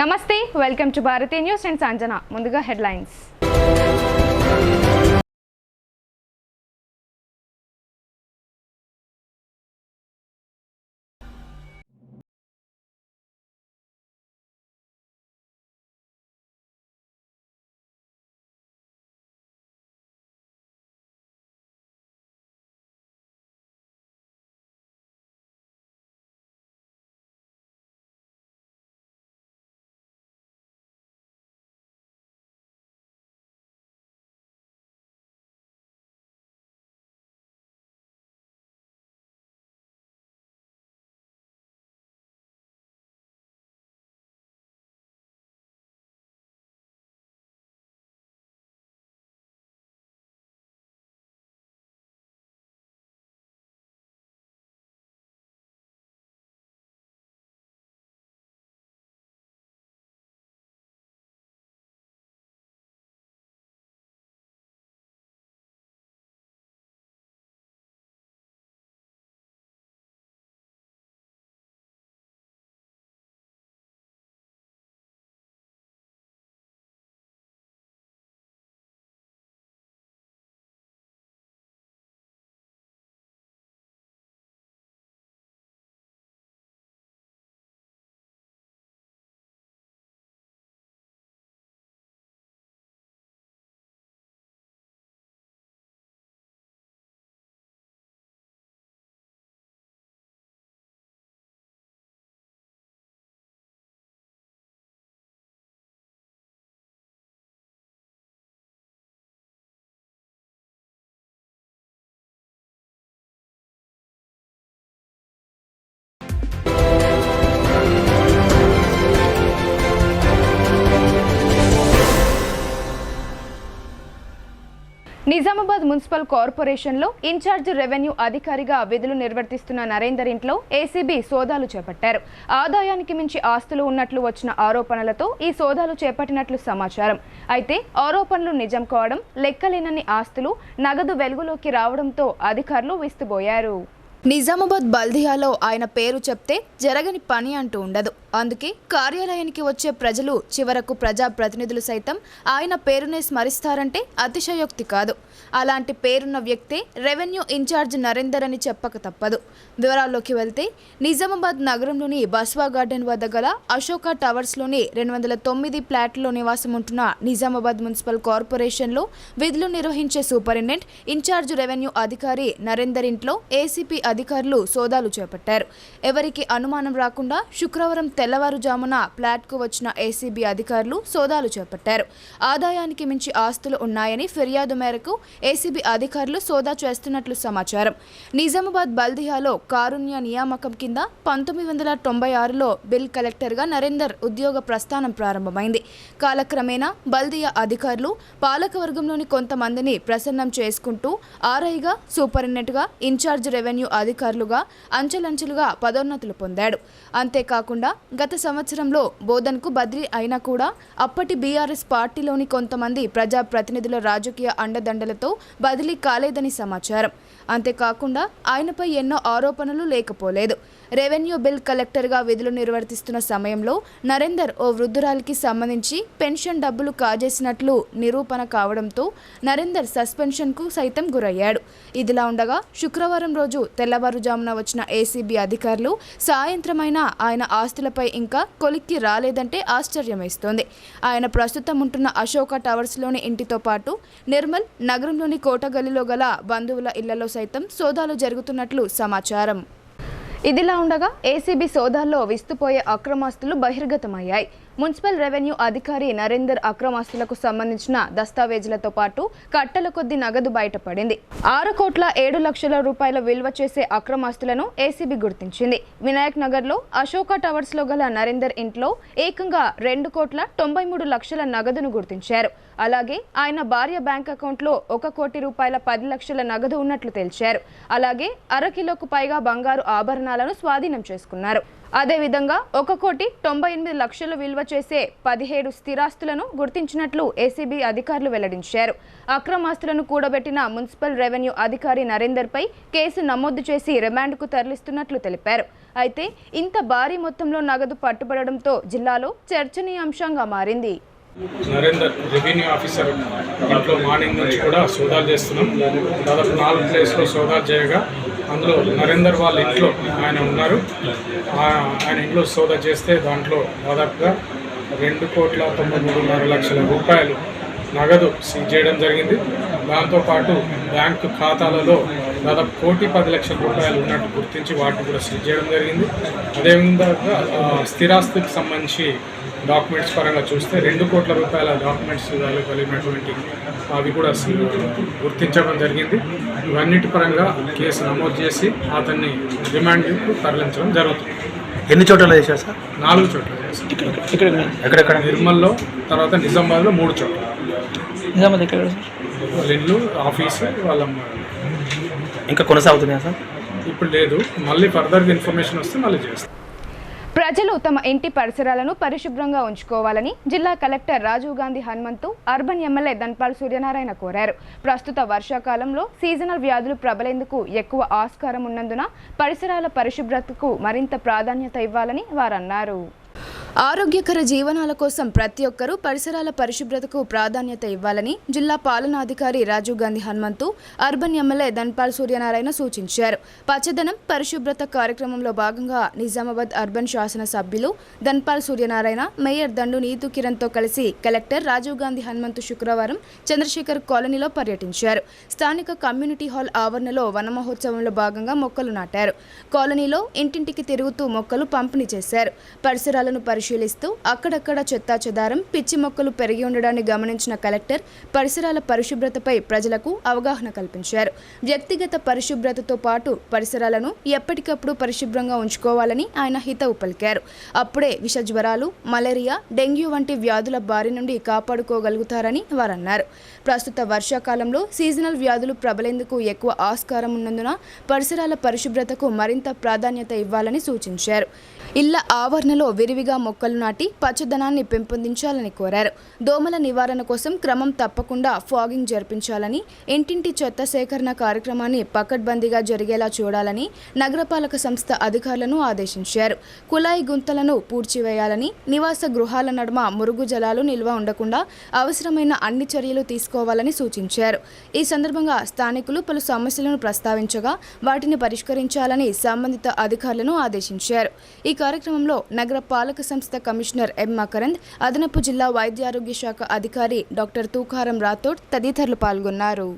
నమస్తే, welcome to Bharatiya news and Sanjana. ముందుగా headlines. Nizamabad municipal కార్పొరేషన్లో ఇన్ఛార్జ్ రెవెన్యూ అధికారిగా విధులు నిర్వర్తిస్తున్న నరేందర్ ఇంట్లో ఏసీబీ సోదాలు చేపట్టారు. ఆదాయానికి మించి ఆస్తులు ఉన్నట్లు వచ్చిన ఆరోపణలతో ఈ సోదాలు చేపట్టినట్లు సమాచారం. అయితే ఆరోపణలు నిజం కావడం, లెక్కలేనన్ని ఆస్తులు, నగదు వెలుగులోకి రావడంతో అధికారులు విస్తుబోయారు. నిజామాబాద్ బల్దియాలో ఆయన పేరు చెప్తే జరగని పని అంటూ ఉండదు. అందుకే కార్యాలయానికి వచ్చే ప్రజలు, చివరకు ప్రజాప్రతినిధులు సైతం ఆయన పేరునే స్మరిస్తారంటే అతిశయోక్తి కాదు. అలాంటి పేరున్న వ్యక్తే రెవెన్యూ ఇన్ఛార్జ్ నరేందర్ అని చెప్పక తప్పదు. వివరాల్లోకి వెళ్తే నిజామాబాద్ నగరంలోని బస్వా గార్డెన్ వద్ద గల అశోక టవర్స్లోని 209 ఫ్లాట్లో నివాసం ఉంటున్న నిజామాబాద్ మున్సిపల్ కార్పొరేషన్లో విధులు నిర్వహించే సూపరింటెండెంట్ ఇన్ఛార్జ్ రెవెన్యూ అధికారి నరేందర్ ఇంట్లో ఏసీపీ అధికారులు సోదాలు చేపట్టారు. ఎవరికి అనుమానం రాకుండా శుక్రవారం తెల్లవారుజామున ఫ్లాట్కు వచ్చిన ఏసీబీ అధికారులు సోదాలు చేపట్టారు. ఆదాయానికి మించి ఆస్తులు ఉన్నాయని ఫిర్యాదు మేరకు ఏసీబీ అధికారులు సోదా చేస్తున్నట్లు సమాచారం. నిజామాబాద్ బల్దియాలో కారుణ్య నియామకం కింద 1996లో బిల్ కలెక్టర్గా నరేందర్ ఉద్యోగ ప్రస్థానం ప్రారంభమైంది. కాలక్రమేణా బల్దియా అధికారులు పాలకవర్గంలోని కొంతమందిని ప్రసన్నం చేసుకుంటూ ఆర్ఐగా, సూపరింటెండెంట్గా, ఇన్ఛార్జ్ రెవెన్యూ అధికారులుగా అంచెలంచెలుగా పదోన్నతులు పొందాడు. అంతేకాకుండా గత సంవత్సరంలో బోధన్కు బదిలీ అయినా కూడా అప్పటి బీఆర్ఎస్ పార్టీలోని కొంతమంది ప్రజాప్రతినిధుల రాజకీయ అండదండలతో బదిలీ కాలేదని సమాచారం. అంతేకాకుండా ఆయనపై ఎన్నో ఆరోపణలు లేకపోలేదు. రెవెన్యూ బిల్ కలెక్టర్గా విధులు నిర్వర్తిస్తున్న సమయంలో నరేందర్ ఓ వృద్ధురాలికి సంబంధించి పెన్షన్ డబ్బులు కాజేసినట్లు నిరూపణ కావడంతో నరేందర్ సస్పెన్షన్కు సైతం గురయ్యాడు. ఇదిలా ఉండగా శుక్రవారం రోజు తెల్లవారుజామున వచ్చిన ఏసీబీ అధికారులు సాయంత్రమైన ఆయన ఆస్తులపై ఇంకా కొలిక్కి రాలేదంటే ఆశ్చర్యమేస్తోంది. ఆయన ప్రస్తుతం ఉంటున్న అశోక టవర్స్లోని ఇంటితో పాటు నిర్మల్ నగరంలోని కోటగల్లిలో గల బంధువుల ఇళ్లలో సైతం సోదాలు జరుగుతున్నట్లు సమాచారం. ఇదిలా ఉండగా ఏసీబీ సోదాల్లో విస్తుపోయే అక్రమాస్తులు బహిర్గతమయ్యాయి. మున్సిపల్ రెవెన్యూ అధికారి నరేందర్ అక్రమాస్తులకు సంబంధించిన దస్తావేజులతో పాటు కట్టల కొద్ది నగదు బయటపడింది. 6,07,00,000 రూపాయల విలువ చేసే అక్రమాస్తులను ఏసీబీ గుర్తించింది. వినాయక్ నగర్లో అశోక టవర్స్లో గల నరేందర్ ఇంట్లో ఏకంగా 2,93,00,000 నగదును గుర్తించారు. అలాగే ఆయన భార్య బ్యాంక్ అకౌంట్లో 1,10,10,00,000 నగదు ఉన్నట్లు తేల్చారు. అలాగే 1/2 కిలోకు పైగా బంగారు ఆభరణాలను స్వాధీనం చేసుకున్నారు. అదేవిధంగా 1,98,00,000 విలువ చేసే 17 స్థిరాస్తులను గుర్తించినట్లు ఏసీబీ అధికారులు వెల్లడించారు. అక్రమాస్తులను కూడబెట్టిన మున్సిపల్ రెవెన్యూ అధికారి నరేందర్పై కేసు నమోదు చేసి రిమాండ్కు తరలిస్తున్నట్లు తెలిపారు. అయితే ఇంత భారీ మొత్తంలో నగదు పట్టుబడడంతో జిల్లాలో చర్చనీయాంశంగా మారింది. నరేందర్ రెవెన్యూ ఆఫీసర్ ఇంట్లో మార్నింగ్ నుంచి కూడా సోదాలు చేస్తున్నాం. దాదాపు 4 ప్లేస్లో సోదాలు చేయగా అందులో నరేందర్ వాళ్ళ ఇంట్లో ఆయన ఉన్నారు. ఆయన ఇంట్లో సోదా చేస్తే దాంట్లో దాదాపుగా 2,93,500,000 రూపాయలు నగదు సీజ్ చేయడం జరిగింది. దాంతోపాటు బ్యాంకు ఖాతాలలో దాదాపు 1,10,00,000 రూపాయలు ఉన్నట్టు గుర్తించి వాటిని కూడా సీజ్ చేయడం జరిగింది. అదేవిధంగా స్థిరాస్తికి సంబంధించి డాక్యుమెంట్స్ పరంగా చూస్తే 2 కోట్ల రూపాయల డాక్యుమెంట్స్ కలిగినటువంటి అవి కూడా గుర్తించడం జరిగింది. ఇవన్నిటి పరంగా కేసు నమోదు చేసి అతన్ని రిమాండ్కు తరలించడం జరుగుతుంది. ఎన్ని చోట్ల చేశారు సార్? 4 చోట్ల చేశారు. ఎక్కడెక్కడ? నిర్మల్లో, తర్వాత నిజామాబాద్లో 3 చోట్ల. నిజామాబాద్ ఎక్కడ? వాళ్ళ ఇల్లు, ఆఫీసు, వాళ్ళ ఇంకా కొనసాగుతున్నాయా సార్? ఇప్పుడు లేదు, మళ్ళీ ఫర్దర్గా ఇన్ఫర్మేషన్ వస్తే మళ్ళీ చేస్తాం. ప్రజలు తమ ఇంటి పరిసరాలను పరిశుభ్రంగా ఉంచుకోవాలని జిల్లా collector Rajiv Gandhi Hanumanthu urban MLA Dhanpal Suryanarayana కోరారు. ప్రస్తుత వర్షాకాలంలో సీజనల్ వ్యాధులు ప్రబలేందుకు ఎక్కువ ఆస్కారం ఉన్నందున పరిసరాల పరిశుభ్రతకు మరింత ప్రాధాన్యత ఇవ్వాలని వారన్నారు. ఆరోగ్యకర జీవనాల కోసం ప్రతి ఒక్కరూ పరిసరాల పరిశుభ్రతకు ప్రాధాన్యత ఇవ్వాలని జిల్లా పాలనాధికారి రాజీవ్ గాంధీ హనుమంతు అర్బన్ ఎమ్మెల్యే ధన్పాల్ సూర్యనారాయణ సూచించారు. పచ్చదనం పరిశుభ్రత కార్యక్రమంలో భాగంగా నిజామాబాద్ అర్బన్ శాసన సభ్యులు ధన్పాల్ సూర్యనారాయణ, మేయర్ దండు నీతు కిరణ్తో కలిసి కలెక్టర్ రాజీవ్ గాంధీ హనుమంతు శుక్రవారం చంద్రశేఖర్ కాలనీలో పర్యటించారు. స్థానిక కమ్యూనిటీ హాల్ ఆవరణలో వన మహోత్సవంలో భాగంగా మొక్కలు నాటారు. కాలనీలో ఇంటింటికి తిరుగుతూ మొక్కలు పంపిణీ చేశారు. పరిసరాలను పరిశీలిస్తూ అక్కడక్కడ చెత్తా చెదారం, పిచ్చి మొక్కలు పెరిగి ఉండడాన్ని గమనించిన కలెక్టర్ పరిసరాల పరిశుభ్రతపై ప్రజలకు అవగాహన కల్పించారు. వ్యక్తిగత పరిశుభ్రతతో పాటు పరిసరాలను ఎప్పటికప్పుడు పరిశుభ్రంగా ఉంచుకోవాలని ఆయన హితవు పలికారు. అప్పుడే విష జ్వరాలు, మలేరియా, డెంగ్యూ వంటి వ్యాధుల బారి నుండి కాపాడుకోగలుగుతారని వారన్నారు. ప్రస్తుత వర్షాకాలంలో సీజనల్ వ్యాధులు ప్రబలేందుకు ఎక్కువ ఆస్కారం ఉన్నందున పరిసరాల పరిశుభ్రతకు మరింత ప్రాధాన్యత ఇవ్వాలని సూచించారు. ఇళ్ల ఆవరణలో విరివిగా మొక్కలు నాటి పచ్చదనాన్ని పెంపొందించాలని కోరారు. దోమల నివారణ కోసం క్రమం తప్పకుండా ఫాగింగ్ జరిపించాలని, ఇంటింటి చెత్త సేకరణ కార్యక్రమాన్ని పకడ్బందీగా జరిగేలా చూడాలని నగరపాలక సంస్థ అధికారులను ఆదేశించారు. కుళాయి గుంతలను పూడ్చివేయాలని, నివాస గృహాల నడుమ మురుగు జలాలు నిల్వ ఉండకుండా అవసరమైన అన్ని చర్యలు తీసుకోవాలని సూచించారు. ఈ సందర్భంగా స్థానికులు పలు సమస్యలను ప్రస్తావించగా వాటిని పరిష్కరించాలని సంబంధిత అధికారులను ఆదేశించారు. ఈ కార్యక్రమంలో నగర పాలక సంస్థ కమిషనర్ ఎం మకరంద్, అదనపు జిల్లా వైద్యారోగ్య శాఖ అధికారి డాక్టర్ తూకారం రాథోడ్ తదితరులు పాల్గొన్నారు.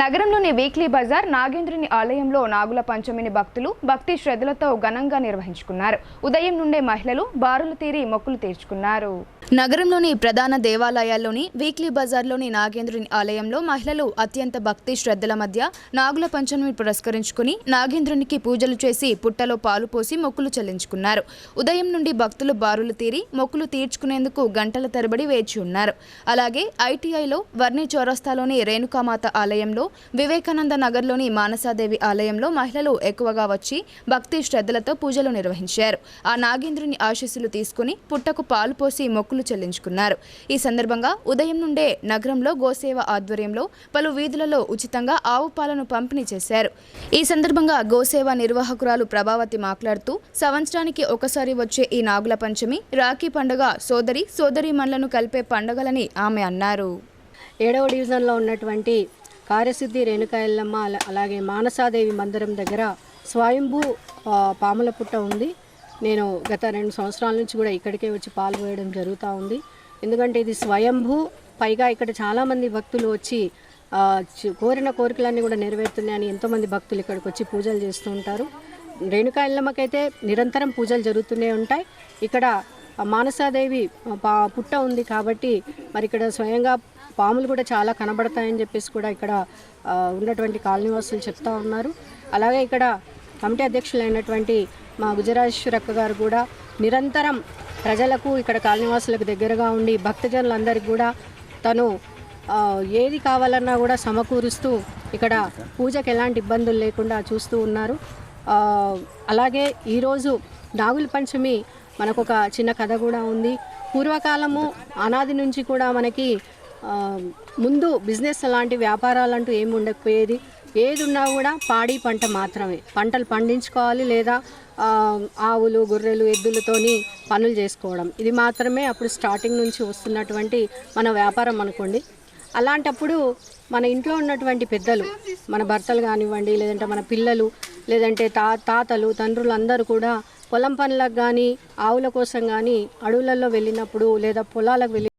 నగరంలోని వీక్లీ బజార్ నాగేంద్రుని ఆలయంలో నాగుల పంచమిని భక్తులు భక్తి శ్రద్ధలతో ఘనంగా నిర్వహించుకున్నారు. ఉదయం నుండే మహిళలు బారులు తీరి మొక్కులు తీర్చుకున్నారు. నగరంలోని ప్రధాన దేవాలయాల్లోని వీక్లీ బజార్లోని నాగేంద్రుని ఆలయంలో మహిళలు అత్యంత భక్తి శ్రద్ధల మధ్య నాగుల పంచమిని పురస్కరించుకుని నాగేంద్రునికి పూజలు చేసి పుట్టలో పాలు పోసి మొక్కులు చెల్లించుకున్నారు. ఉదయం నుండి భక్తులు బారులు తీరి మొక్కులు తీర్చుకునేందుకు గంటల తరబడి వేచి ఉన్నారు. అలాగే ఐటీఐలో వర్ణి చౌరస్తాలోని రేణుకామాత ఆలయంలో, వివేకానంద నగర్లోని మానసాదేవి ఆలయంలో మహిళలు ఎక్కువగా వచ్చి భక్తి శ్రద్ధలతో పూజలు నిర్వహించారు. ఆ నాగేంద్రుని ఆశీస్సులు తీసుకుని పుట్టకు పాలు పోసి మొక్కులు చెల్లించుకున్నారు. ఈ సందర్భంగా ఉదయం నుండే నగరంలో గోసేవ ఆధ్వర్యంలో పలు వీధులలో ఉచితంగా ఆవు పాలను పంపిణీ చేశారు. ఈ సందర్భంగా గోసేవ నిర్వాహకురాలు ప్రభావతి మాట్లాడుతూ, సంవత్సరానికి ఒకసారి వచ్చే ఈ నాగుల పంచమి రాఖీ పండుగ సోదరీమణులను కలిపే పండుగలని ఆమె అన్నారు. 7వ డివిజన్లో ఉన్నటువంటి కార్యసిద్ధి రేణుకా ఎల్లమ్మ, అలాగే మానసాదేవి మందిరం దగ్గర స్వయంభూ పాముల పుట్ట ఉంది. నేను గత 2 సంవత్సరాల నుంచి కూడా ఇక్కడికే వచ్చి పాలు పోయడం జరుగుతూ ఉంది. ఎందుకంటే ఇది స్వయంభూ, పైగా ఇక్కడ చాలామంది భక్తులు వచ్చి కోరిన కోరికలన్నీ కూడా నెరవేరుతున్నాయని ఎంతోమంది భక్తులు ఇక్కడికి వచ్చి పూజలు చేస్తూ ఉంటారు. రేణుకా ఎల్లమ్మకైతే నిరంతరం పూజలు జరుగుతూనే ఉంటాయి. ఇక్కడ మానసాదేవి పుట్ట ఉంది కాబట్టి మరి ఇక్కడ స్వయంగా పాములు కూడా చాలా కనబడతాయని చెప్పేసి కూడా ఇక్కడ ఉన్నటువంటి కాలనీవాసులు చెప్తా ఉన్నారు. అలాగే ఇక్కడ కమిటీ అధ్యక్షులైనటువంటి మా గుజరాజేశ్వరక్క గారు కూడా నిరంతరం ప్రజలకు, ఇక్కడ కాలనీవాసులకు దగ్గరగా ఉండి భక్తజనులందరికీ కూడా తను ఏది కావాలన్నా కూడా సమకూరుస్తూ ఇక్కడ పూజకు ఎలాంటి ఇబ్బందులు లేకుండా చూస్తూ ఉన్నారు. అలాగే ఈరోజు నాగుల పంచమి మనకు ఒక చిన్న కథ కూడా ఉంది. పూర్వకాలము అనాది నుంచి కూడా మనకి ముందు బిజినెస్ లాంటి వ్యాపారాలంటూ ఏమి ఉండకపోయేది. ఏది ఉన్నా కూడా పాడి పంట మాత్రమే, పంటలు పండించుకోవాలి లేదా ఆవులు గొర్రెలు ఎద్దులతోని పనులు చేసుకోవడం, ఇది మాత్రమే అప్పుడు స్టార్టింగ్ నుంచి వస్తున్నటువంటి మన వ్యాపారం అనుకోండి. అలాంటప్పుడు మన ఇంట్లో ఉన్నటువంటి పెద్దలు, మన భర్తలు కానివ్వండి, లేదంటే మన పిల్లలు, లేదంటే తాతలు తండ్రులు అందరూ కూడా పొలం పనులకు కానీ ఆవుల కోసం కానీ అడవులలో వెళ్ళినప్పుడు లేదా పొలాలకు వెళ్ళి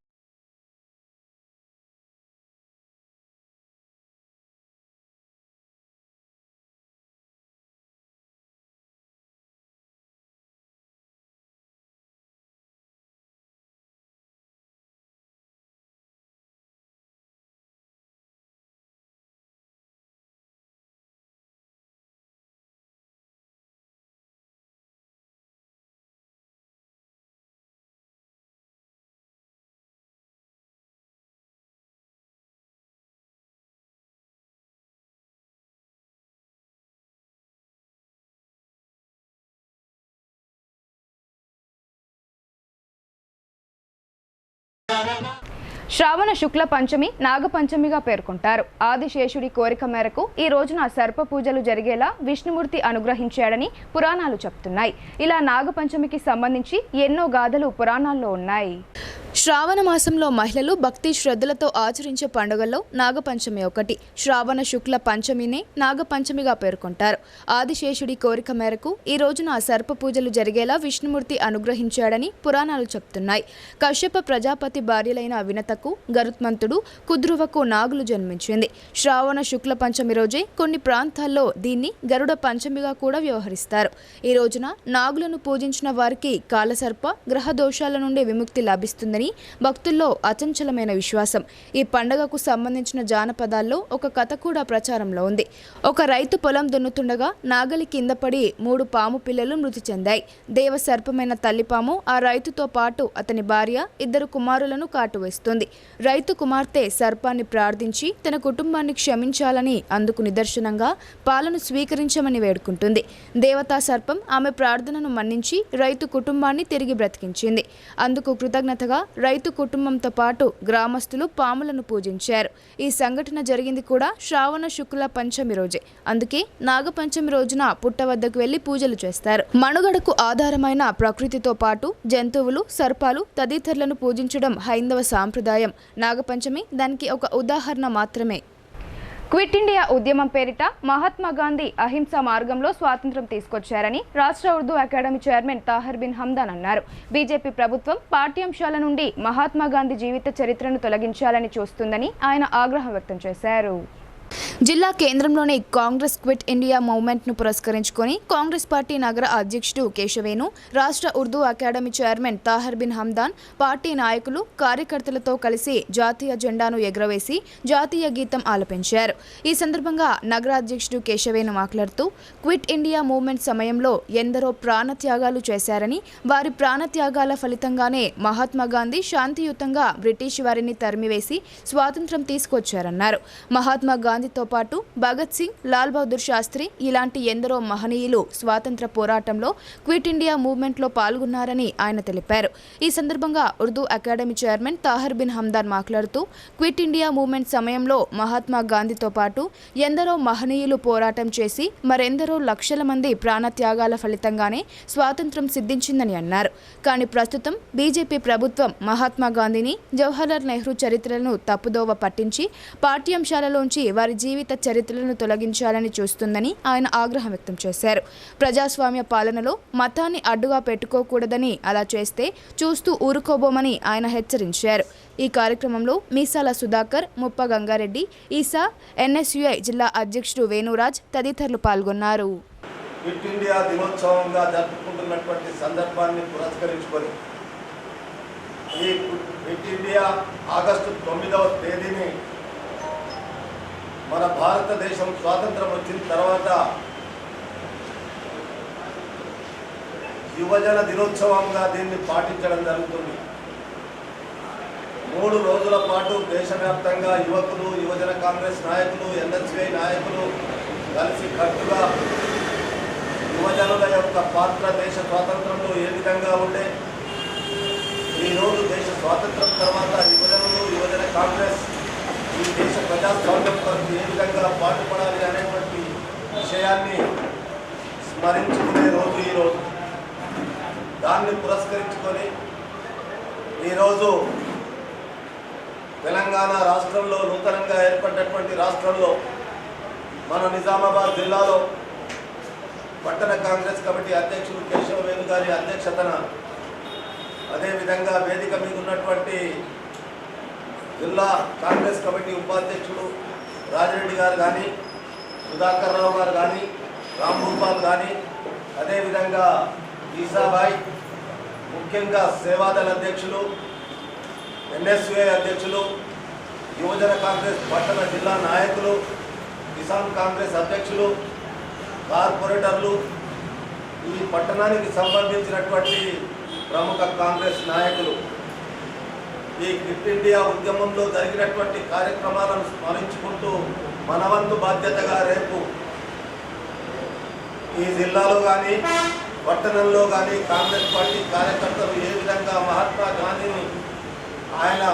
శ్రావణ శుక్ల పంచమి నాగపంచమిగా పేర్కొంటారు. ఆదిశేషుడి కోరిక మేరకు ఈ రోజున సర్ప పూజలు జరిగేలా విష్ణుమూర్తి అనుగ్రహించాడని పురాణాలు చెప్తున్నాయి. ఇలా నాగపంచమికి సంబంధించి ఎన్నో గాథలు పురాణాల్లో ఉన్నాయి. శ్రావణ మాసంలో మహిళలు భక్తి శ్రద్ధలతో ఆచరించే పండుగల్లో నాగపంచమి ఒకటి. శ్రావణ శుక్ల పంచమినే నాగపంచమిగా పేర్కొంటారు. ఆదిశేషుడి కోరిక మేరకు ఈ రోజున సర్ప పూజలు జరిగేలా విష్ణుమూర్తి అనుగ్రహించాడని పురాణాలు చెప్తున్నాయి. కశ్యప ప్రజాపతి భార్యలైన వినతకు, గరుత్మంతుడు, కుద్రువకు నాగులు జన్మించింది. శ్రావణ శుక్ల పంచమి రోజే కొన్ని ప్రాంతాల్లో దీన్ని గరుడ పంచమిగా కూడా వ్యవహరిస్తారు. ఈ రోజున నాగులను పూజించిన వారికి కాలసర్ప గ్రహ దోషాల నుండి విముక్తి లభిస్తుందని భక్తుల్లో అచంచలమైన విశ్వాసం. ఈ పండుగకు సంబంధించిన జానపదాల్లో ఒక కథ కూడా ప్రచారంలో ఉంది. ఒక రైతు పొలం దున్నుతుండగా నాగలి కింద పడి 3 పాము పిల్లలు మృతి చెందాయి. దేవ సర్పమైన తల్లిపాము ఆ రైతుతో పాటు అతని భార్య, 2 కుమారులను కాటువేస్తుంది. రైతు కుమార్తె సర్పాన్ని ప్రార్థించి తన కుటుంబాన్ని క్షమించాలని, అందుకు నిదర్శనంగా పాలను స్వీకరించమని వేడుకుంటుంది. దేవతా సర్పం ఆమె ప్రార్థనను మన్నించి రైతు కుటుంబాన్ని తిరిగి బ్రతికించింది. అందుకు కృతజ్ఞతగా రైతు కుటుంబంతో పాటు గ్రామస్తులు పాములను పూజించారు. ఈ సంఘటన జరిగింది కూడా శ్రావణ శుక్ల పంచమి రోజే. అందుకే నాగపంచమి రోజున పుట్ట వద్దకు వెళ్లి పూజలు చేస్తారు. మనుగడకు ఆధారమైన ప్రకృతితో పాటు జంతువులు, సర్పాలు తదితరులను పూజించడం హైందవ సాంప్రదాయం. నాగపంచమి దానికి ఒక ఉదాహరణ మాత్రమే. క్విట్ ఇండియా ఉద్యమం పేరిట మహాత్మా గాంధీ అహింసా మార్గంలో స్వాతంత్ర్యం తీసుకొచ్చారని రాష్ట్ర ఉర్దూ అకాడమీ చైర్మన్ తాహిర్ బిన్ హమ్దాన్ అన్నారు. బీజేపీ ప్రభుత్వం పాఠ్యాంశాల నుండి మహాత్మా గాంధీ జీవిత చరిత్రను తొలగించాలని చూస్తుందని ఆయన ఆగ్రహం వ్యక్తం చేశారు. జిల్లా కేంద్రంలోని కాంగ్రెస్ క్విట్ ఇండియా మూవ్మెంట్ను పురస్కరించుకొని కాంగ్రెస్ పార్టీ నగర అధ్యక్షుడు కేశవేను, రాష్ట్ర Urdu academy chairman Tahir bin Hamdan, party నాయకులు, కార్యకర్తలతో కలిసి జాతీయ జెండాను ఎగురవేసి జాతీయ గీతం ఆలపించారు. ఈ సందర్భంగా నగర అధ్యక్షుడు కేశవేను మాట్లాడుతూ, క్విట్ ఇండియా మూవ్మెంట్ సమయంలో ఎందరో ప్రాణత్యాగాలు చేశారని, వారి ప్రాణత్యాగాల ఫలితంగానే మహాత్మా గాంధీ శాంతియుతంగా బ్రిటిష్ వారిని తరిమివేసి స్వాతంత్ర్యం తీసుకొచ్చారన్నారు. మహాత్మా గాంధీతో పాటు భగత్ సింగ్, లాల్ బహదూర్ శాస్త్రి ఇలాంటి ఎందరో మహనీయులు స్వాతంత్ర పోరాటంలో క్విట్ ఇండియా మూవ్మెంట్లో పాల్గొన్నారని ఆయన తెలిపారు. ఈ సందర్భంగా ఉర్దూ అకాడమీ చైర్మన్ తాహిర్ బిన్ హమ్దాన్ మాట్లాడుతూ, క్విట్ ఇండియా మూవ్మెంట్ సమయంలో మహాత్మా గాంధీతో పాటు ఎందరో మహనీయులు పోరాటం చేసి మరెందరో లక్షల మంది ప్రాణత్యాగాల ఫలితంగానే స్వాతంత్ర్యం సిద్ధించిందని అన్నారు. కానీ ప్రస్తుతం బీజేపీ ప్రభుత్వం మహాత్మా గాంధీని, జవహర్లాల్ నెహ్రూ చరిత్రలను తప్పుదోవ పట్టించి పాఠ్యాంశాలలోంచి వారి జీవిత చరిత్రలను తొలగించాలని చూస్తుందని ఆయన ఆగ్రహం వ్యక్తం చేశారు. ప్రజాస్వామ్య పాలనలో మతాన్ని అడ్డుగా పెట్టుకోకూడదని, అలా చేస్తే చూస్తూ ఊరుకోబోమని ఆయన హెచ్చరించారు. ఈ కార్యక్రమంలో మీసాల సుధాకర్, ముప్ప గంగారెడ్డి, ఈసా, ఎన్ఎస్యుఐ జిల్లా అధ్యక్షుడు వేణురాజ్ తదితరులు పాల్గొన్నారు. క్విట్ ఇండియా దినోత్సవంగా జరుపుకుంటున్నటువంటి సందర్భాన్ని పురస్కరించుకొని ఈ క్విట్ ఇండియా ఆగస్టు 9వ తేదీని మన భారతదేశం స్వాతంత్రం వచ్చిన తర్వాత యువజన దినోత్సవంగా దీన్ని పాటించడం జరుగుతుంది. 3 రోజుల పాటు దేశవ్యాప్తంగా యువకులు, యువజన కాంగ్రెస్ నాయకులు, ఎన్ఎస్యుఐ నాయకులు కలిసి కట్టుగా యువజనుల యొక్క పాత్ర దేశ స్వాతంత్రంలో అప్పట్లో ఏ విధంగా ఉండే, ఈరోజు దేశ స్వాతంత్రం తర్వాత యువజన కాంగ్రెస్ ఈ దేశ ప్రజాస్వామ్యం కొరకు ఏ విధంగా పాటుపడాలి అనేటువంటి విషయాన్ని స్మరించుకునే రోజు ఈరోజు. దాన్ని పురస్కరించుకొని ఈరోజు తెలంగాణ రాష్ట్రంలో నూతనంగా ఏర్పడినటువంటి రాష్ట్రంలో మన నిజామాబాద్ జిల్లాలో పట్టణ కాంగ్రెస్ కమిటీ అధ్యక్షులు కేశవవేణు గారి అధ్యక్షతన, అదేవిధంగా వేదిక మీద ఉన్నటువంటి జిల్లా కాంగ్రెస్ కమిటీ ఉపాధ్యక్షుడు రాజిరెడ్డి గారు కానీ, సుధాకర్ రావు గారు కానీ, రాంభూపాల్ కానీ, అదేవిధంగా ఈసాబాయ్, ముఖ్యంగా సేవాదళ అధ్యక్షులు, ఎన్ఎస్యుఐ అధ్యక్షులు, యువజన కాంగ్రెస్ పట్టణ జిల్లా నాయకులు, కిసాన్ కాంగ్రెస్ అధ్యక్షులు, కార్పొరేటర్లు, ఈ పట్టణానికి సంబంధించినటువంటి ప్రముఖ కాంగ్రెస్ నాయకులు ఈ క్విట్ ఇండియా ఉద్యమంలో జరిగినటువంటి కార్యక్రమాలను స్మరించుకుంటూ మనవంతు బాధ్యతగా రేపు ఈ జిల్లాలో కానీ పట్టణంలో కానీ కాంగ్రెస్ పార్టీ కార్యకర్తలు ఏ విధంగా మహాత్మా గాంధీని ఆయన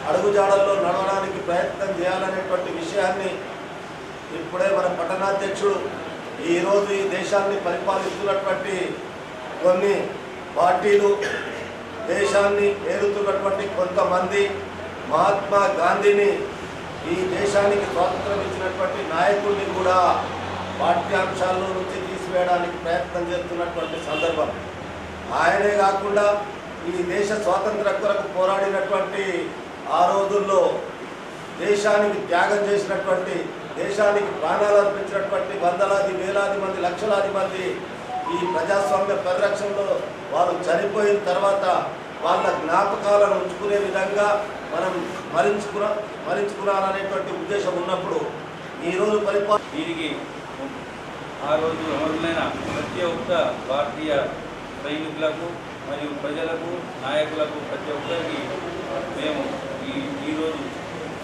అడుగుజాడల్లో నడవడానికి ప్రయత్నం చేయాలనేటువంటి విషయాన్ని ఇప్పుడే మన పట్టణాధ్యక్షుడు ఈరోజు ఈ దేశాన్ని పరిపాలిస్తున్నటువంటి కొన్ని పార్టీలు, దేశాన్ని ఏలుతున్నటువంటి కొంతమంది మహాత్మా గాంధీని, ఈ దేశానికి స్వాతంత్రం ఇచ్చినటువంటి నాయకుల్ని కూడా పాఠ్యాంశాల్లో నుంచి తీసివేయడానికి ప్రయత్నం చేస్తున్నటువంటి సందర్భం. ఆయనే కాకుండా ఈ దేశ స్వాతంత్ర కొరకు పోరాడినటువంటి ఆ రోజుల్లో దేశానికి త్యాగం చేసినటువంటి, దేశానికి ప్రాణాలు అర్పించినటువంటి వందలాది వేలాది మంది, లక్షలాది మంది ఈ ప్రజాస్వామ్య పరిరక్షణలో వారు చనిపోయిన తర్వాత వాళ్ళ జ్ఞాపకాలను ఉంచుకునే విధంగా మనం మరించుకున్నారనేటువంటి ఉద్దేశం ఉన్నప్పుడు ఈరోజు దీనికి ఆ రోజు అమరులైన ప్రతి ఒక్క భారతీయ సైనికులకు మరియు ప్రజలకు, నాయకులకు, ప్రతి ఒక్కరికి మేము ఈరోజు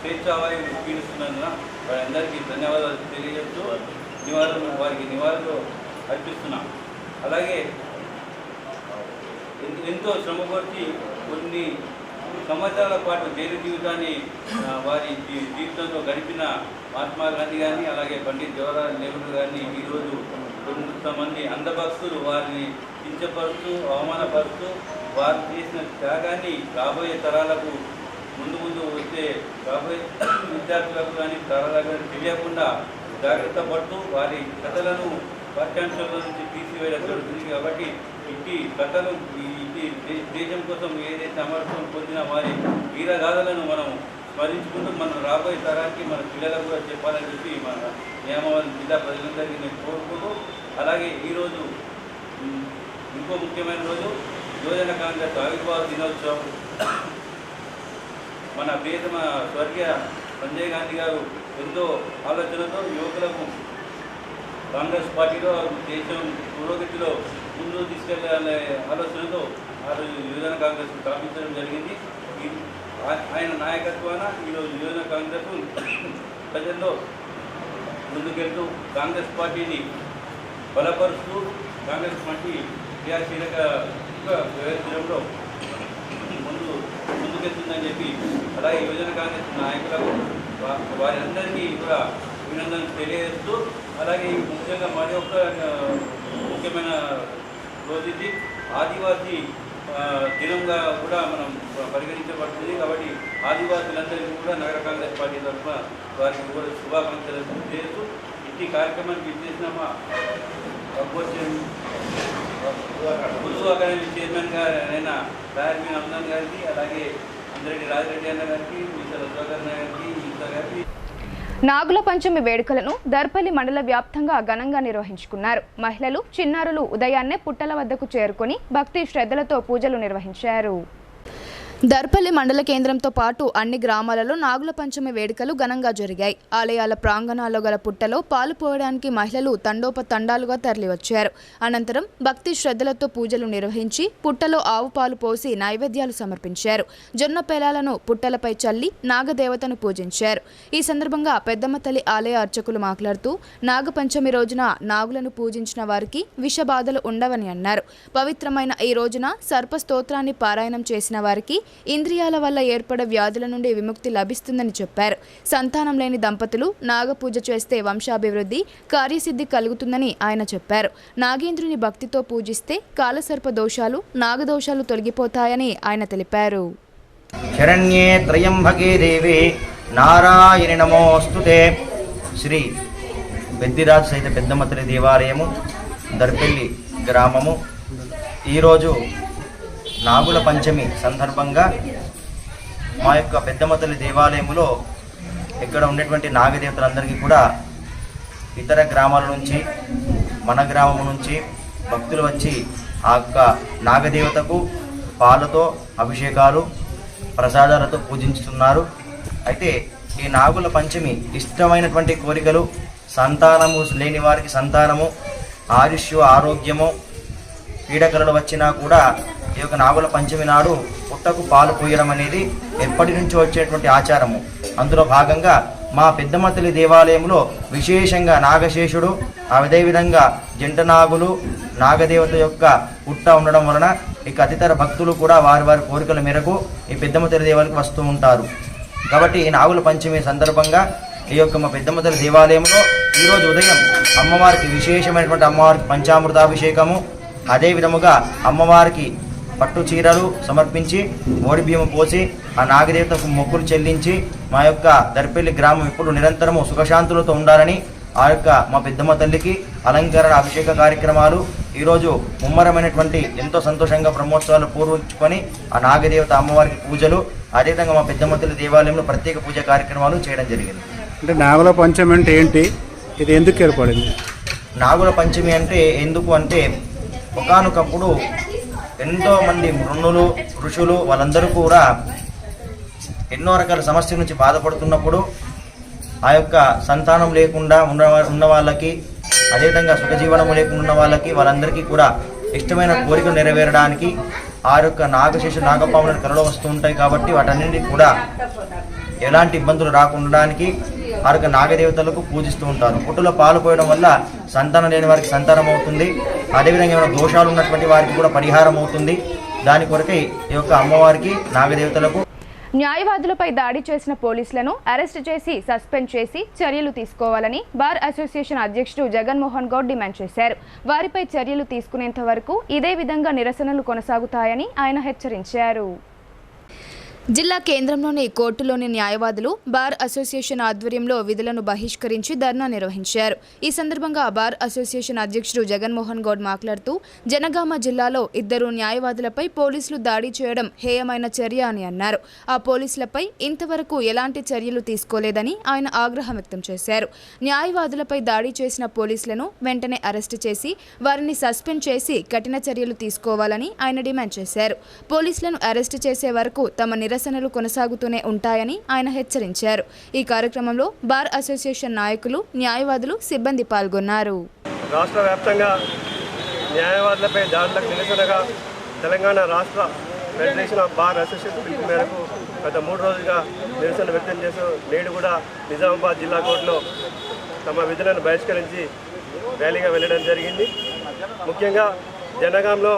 స్వేచ్ఛావాయువు పీలుస్తున్నందున వారందరికీ ధన్యవాదాలు తెలియజేస్తూ వారికి నివాళులు అర్పిస్తున్నాం. అలాగే ఎంతో శ్రమపరిచి కొన్ని సంవత్సరాల పాటు జైలు జీవితాన్ని వారి జీవితంలో గడిపిన మహాత్మా గాంధీ కానీ, అలాగే పండిత్ జవహర్లాల్ నెహ్రూ గారిని ఈరోజు కొంతమంది అంధభక్తులు వారిని కించపరుస్తూ, అవమానపరుస్తూ వారు చేసిన త్యాగాన్ని రాబోయే తరాలకు, ముందు వచ్చే రాబోయే విద్యార్థులకు కానీ తరాలకు కానీ తెలియకుండా జాగ్రత్త పడుతూ వారి కథలను పాఠ్యాంశాల నుంచి తీసివేయడం జరుగుతుంది. కాబట్టి ఇట్టి కథలు దేశం కోసం ఏదైతే అమరత్వం పొందిన వారి వీరగాథలను మనం స్మరించుకుంటూ మనం రాబోయే తరానికి మన పిల్లలకు కూడా చెప్పాలని చెప్పి మన నియామవాది జిల్లా ప్రజలందరికీ నేను కోరుకుంటూ, అలాగే ఈరోజు ఇంకో ముఖ్యమైన రోజు యువజన కాంగ్రెస్ ఆవిర్భావ దినోత్సవం. మన ప్రియతమ స్వర్గీయ సంజయ్ గాంధీ గారు ఎంతో ఆలోచనతో యువకులకు కాంగ్రెస్ పార్టీలో దేశం పురోగతిలో ముందు తీసుకెళ్లే ఆలోచనతో ఆ రోజు యువజన కాంగ్రెస్ స్థాపించడం జరిగింది. ఆయన నాయకత్వాన ఈరోజు యువజన కాంగ్రెస్ ప్రజల్లో ముందుకెళ్తూ కాంగ్రెస్ పార్టీని బలపరుస్తూ కాంగ్రెస్ పార్టీ క్రియాశీలక వ్యవహరించడంలో ముందుకెళ్తుందని చెప్పి, అలాగే యువజన కాంగ్రెస్ నాయకులకు వారందరికీ కూడా అభినందనలు తెలియజేస్తూ, అలాగే ముఖ్యంగా మరి ఒక ముఖ్యమైన రోజు ఇది ఆదివాసీ దినంగా కూడా మనం పరిగణించబడుతుంది. కాబట్టి ఆదివాసులందరికీ కూడా నగర కాంగ్రెస్ పార్టీ తరఫున వారికి కూడా శుభాకాంక్షలు తెలియజేస్తూ, ఇట్టి కార్యక్రమానికి విచ్చేసిన మా ఉర్దూ అకాడమీ చైర్మన్ గారైన రాయర్మీన్ అమ్దాన్ గారికి, అలాగే అందరెడ్డి రాజిరెడ్డి అన్న గారికి, మిస్టర్ సుధాకర్ గారికి, ఈసా గారికి. నాగుల పంచమి వేడుకలను దర్పల్లి మండల వ్యాప్తంగా ఘనంగా నిర్వహించుకున్నారు. మహిళలు, చిన్నారులు ఉదయాన్నే పుట్టల వద్దకు చేరుకొని భక్తి శ్రద్ధలతో పూజలు నిర్వహించారు. దర్పల్లి మండల కేంద్రంతో పాటు అన్ని గ్రామాలలో నాగుల పంచమి వేడుకలు ఘనంగా జరిగాయి. ఆలయాల ప్రాంగణాల్లో గల పుట్టలో పాలు పోయడానికి మహిళలు తండోపతండాలుగా తరలివచ్చారు. అనంతరం భక్తి శ్రద్ధలతో పూజలు నిర్వహించి పుట్టలో ఆవు పాలు పోసి నైవేద్యాలు సమర్పించారు. జొన్న పేలాలను పుట్టలపై చల్లి నాగదేవతను పూజించారు. ఈ సందర్భంగా పెద్దమ్మ తల్లి ఆలయ అర్చకులు మాట్లాడుతూ నాగపంచమి రోజున నాగులను పూజించిన వారికి విషబాధలు ఉండవని అన్నారు. పవిత్రమైన ఈ రోజున సర్పస్తోత్రాన్ని పారాయణం చేసిన వారికి ఇంద్రియాల వల్ల ఏర్పడే వ్యాధుల నుండి విముక్తి లభిస్తుందని చెప్పారు. సంతానం లేని దంపతులు నాగపూజ చేస్తే వంశాభివృద్ధి కార్యసిద్ధి కలుగుతుందని ఆయన చెప్పారు. నాగేంద్రుని భక్తితో పూజిస్తే కాలసర్ప దోషాలు నాగదోషాలు తొలగిపోతాయని ఆయన తెలిపారు. శరణ్యే త్రయంబకే దేవి నారాయణి నమోస్తుతే. శ్రీ పెద్దిరాజు సహిత పెద్దమ్మ తల్లి దేవాలయము దర్పల్లి గ్రామము. ఈరోజు నాగుల పంచమి సందర్భంగా మా యొక్క పెద్దమ్మ తల్లి దేవాలయంలో ఇక్కడ ఉండేటువంటి నాగదేవతలందరికీ కూడా ఇతర గ్రామాల నుంచి మన గ్రామం నుంచి భక్తులు వచ్చి ఆ యొక్క నాగదేవతకు పాలతో అభిషేకాలు ప్రసాదాలతో పూజించుతున్నారు. అయితే ఈ నాగుల పంచమి ఇష్టమైనటువంటి కోరికలు, సంతానము లేని వారికి సంతానము, ఆయుష్ ఆరోగ్యము, పీడకలలు వచ్చినా కూడా ఈ యొక్క నాగుల పంచమి నాడు పుట్టకు పాలు పోయడం అనేది ఎప్పటి నుంచో వచ్చేటువంటి ఆచారము. అందులో భాగంగా మా పెద్దమ్మ తల్లి దేవాలయంలో విశేషంగా నాగశేషుడు, అదేవిధంగా జంట నాగులు, నాగదేవత యొక్క పుట్ట ఉండడం వలన ఇక అతితర భక్తులు కూడా వారి వారి కోరికల మేరకు ఈ పెద్దమ్మ తల్లి దేవాలయానికి వస్తూ ఉంటారు. కాబట్టి ఈ నాగుల పంచమి సందర్భంగా ఈ యొక్క మా పెద్దమ్మ తల్లి దేవాలయంలో ఈరోజు ఉదయం అమ్మవారికి విశేషమైనటువంటి అమ్మవారికి పంచామృతాభిషేకము, అదే విధముగా అమ్మవారికి పట్టు చీరలు సమర్పించి ఓడి బియ్యం పోసి ఆ నాగదేవతకు మొక్కులు చెల్లించి మా యొక్క దర్పల్లి గ్రామం ఇప్పుడు నిరంతరము సుఖశాంతులతో ఉండాలని ఆ యొక్క మా పెద్దమ్మ తల్లికి అలంకరణ అభిషేక కార్యక్రమాలు ఈరోజు ముమ్మరమైనటువంటి ఎంతో సంతోషంగా బ్రహ్మోత్సవాలు పూర్వించుకొని ఆ నాగదేవత అమ్మవారికి పూజలు, అదేవిధంగా మా పెద్దమ్మ తల్లి దేవాలయంలో ప్రత్యేక పూజ కార్యక్రమాలు చేయడం జరిగింది. అంటే నాగుల పంచమి అంటే ఏంటి, ఇది ఎందుకు ఏర్పడింది? నాగుల పంచమి అంటే ఎందుకు అంటే ఒకానొకప్పుడు ఎంతోమంది మృణులు ఋషులు వాళ్ళందరూ కూడా ఎన్నో రకాల సమస్యల నుంచి బాధపడుతున్నప్పుడు ఆ యొక్క సంతానం లేకుండా ఉన్న వాళ్ళకి, అదేవిధంగా సుఖజీవనము లేకుండా ఉన్న వాళ్ళకి, వాళ్ళందరికీ కూడా ఇష్టమైన కోరికలు నెరవేరడానికి ఆ యొక్క నాగశేషు నాగపాములను కలలో వస్తూ ఉంటాయి. కాబట్టి వాటన్నింటినీ కూడా ఎలాంటి ఇబ్బందులు రాకుండడానికి ఆ యొక్క నాగదేవతలకు పూజిస్తూ ఉంటారు. పుట్టులో పాలు పోయడం వల్ల సంతానం లేని వారికి సంతానం అవుతుంది. అదేవిధంగా ఏమైనా దోషాలు ఉన్నటువంటి వారికి కూడా పరిహారం అవుతుంది. దాని కొరకై ఈ యొక్క అమ్మవారికి నాగదేవతలకు. న్యాయవాదులపై దాడి చేసిన పోలీసులను అరెస్టు చేసి సస్పెండ్ చేసి చర్యలు తీసుకోవాలని బార్ అసోసియేషన్ అధ్యక్షుడు జగన్మోహన్ గౌడ్ డిమాండ్ చేశారు. వారిపై చర్యలు తీసుకునేంత వరకు ఇదే విధంగా నిరసనలు కొనసాగుతాయని ఆయన హెచ్చరించారు. జిల్లా కేంద్రంలోని కోర్టులోని న్యాయవాదులు బార్ అసోసియేషన్ ఆధ్వర్యంలో విధులను బహిష్కరించి ధర్నా నిర్వహించారు. ఈ సందర్భంగా బార్ అసోసియేషన్ అధ్యక్షుడు జగన్మోహన్ గౌడ్ మాట్లాడుతూ జనగామ జిల్లాలో 2 న్యాయవాదులపై పోలీసులు దాడి చేయడం హేయమైన చర్య అని అన్నారు. ఆ పోలీసులపై ఇంతవరకు ఎలాంటి చర్యలు తీసుకోలేదని ఆయన ఆగ్రహం వ్యక్తం చేశారు. న్యాయవాదులపై దాడి చేసిన పోలీసులను వెంటనే అరెస్టు చేసి వారిని సస్పెండ్ చేసి కఠిన చర్యలు తీసుకోవాలని ఆయన డిమాండ్ చేశారు. పోలీసులను అరెస్టు చేసే వరకు తమ నిరసనలు కొనసాగుతూనే ఉంటాయని ఆయన హెచ్చరించారు. ఈ కార్యక్రమంలో బార్ అసోసియేషన్ నాయకులు, న్యాయవాదులు, సిబ్బంది పాల్గొన్నారు. రాష్ట్ర వ్యాప్తంగా న్యాయవాదులపై దాడులకు నిరసనగా తెలంగాణ రాష్ట్ర ఫెడరేషన్ ఆఫ్ బార్ అసోసియేషన్ పిలుపు మేరకు గత 3 రోజులుగా నిరసన వ్యక్తం చేస్తూ నేడు కూడా నిజామాబాద్ జిల్లా కోర్టులో తమ విధులను బహిష్కరించి ర్యాలీగా వెళ్ళడం జరిగింది. ముఖ్యంగా జనగాంలో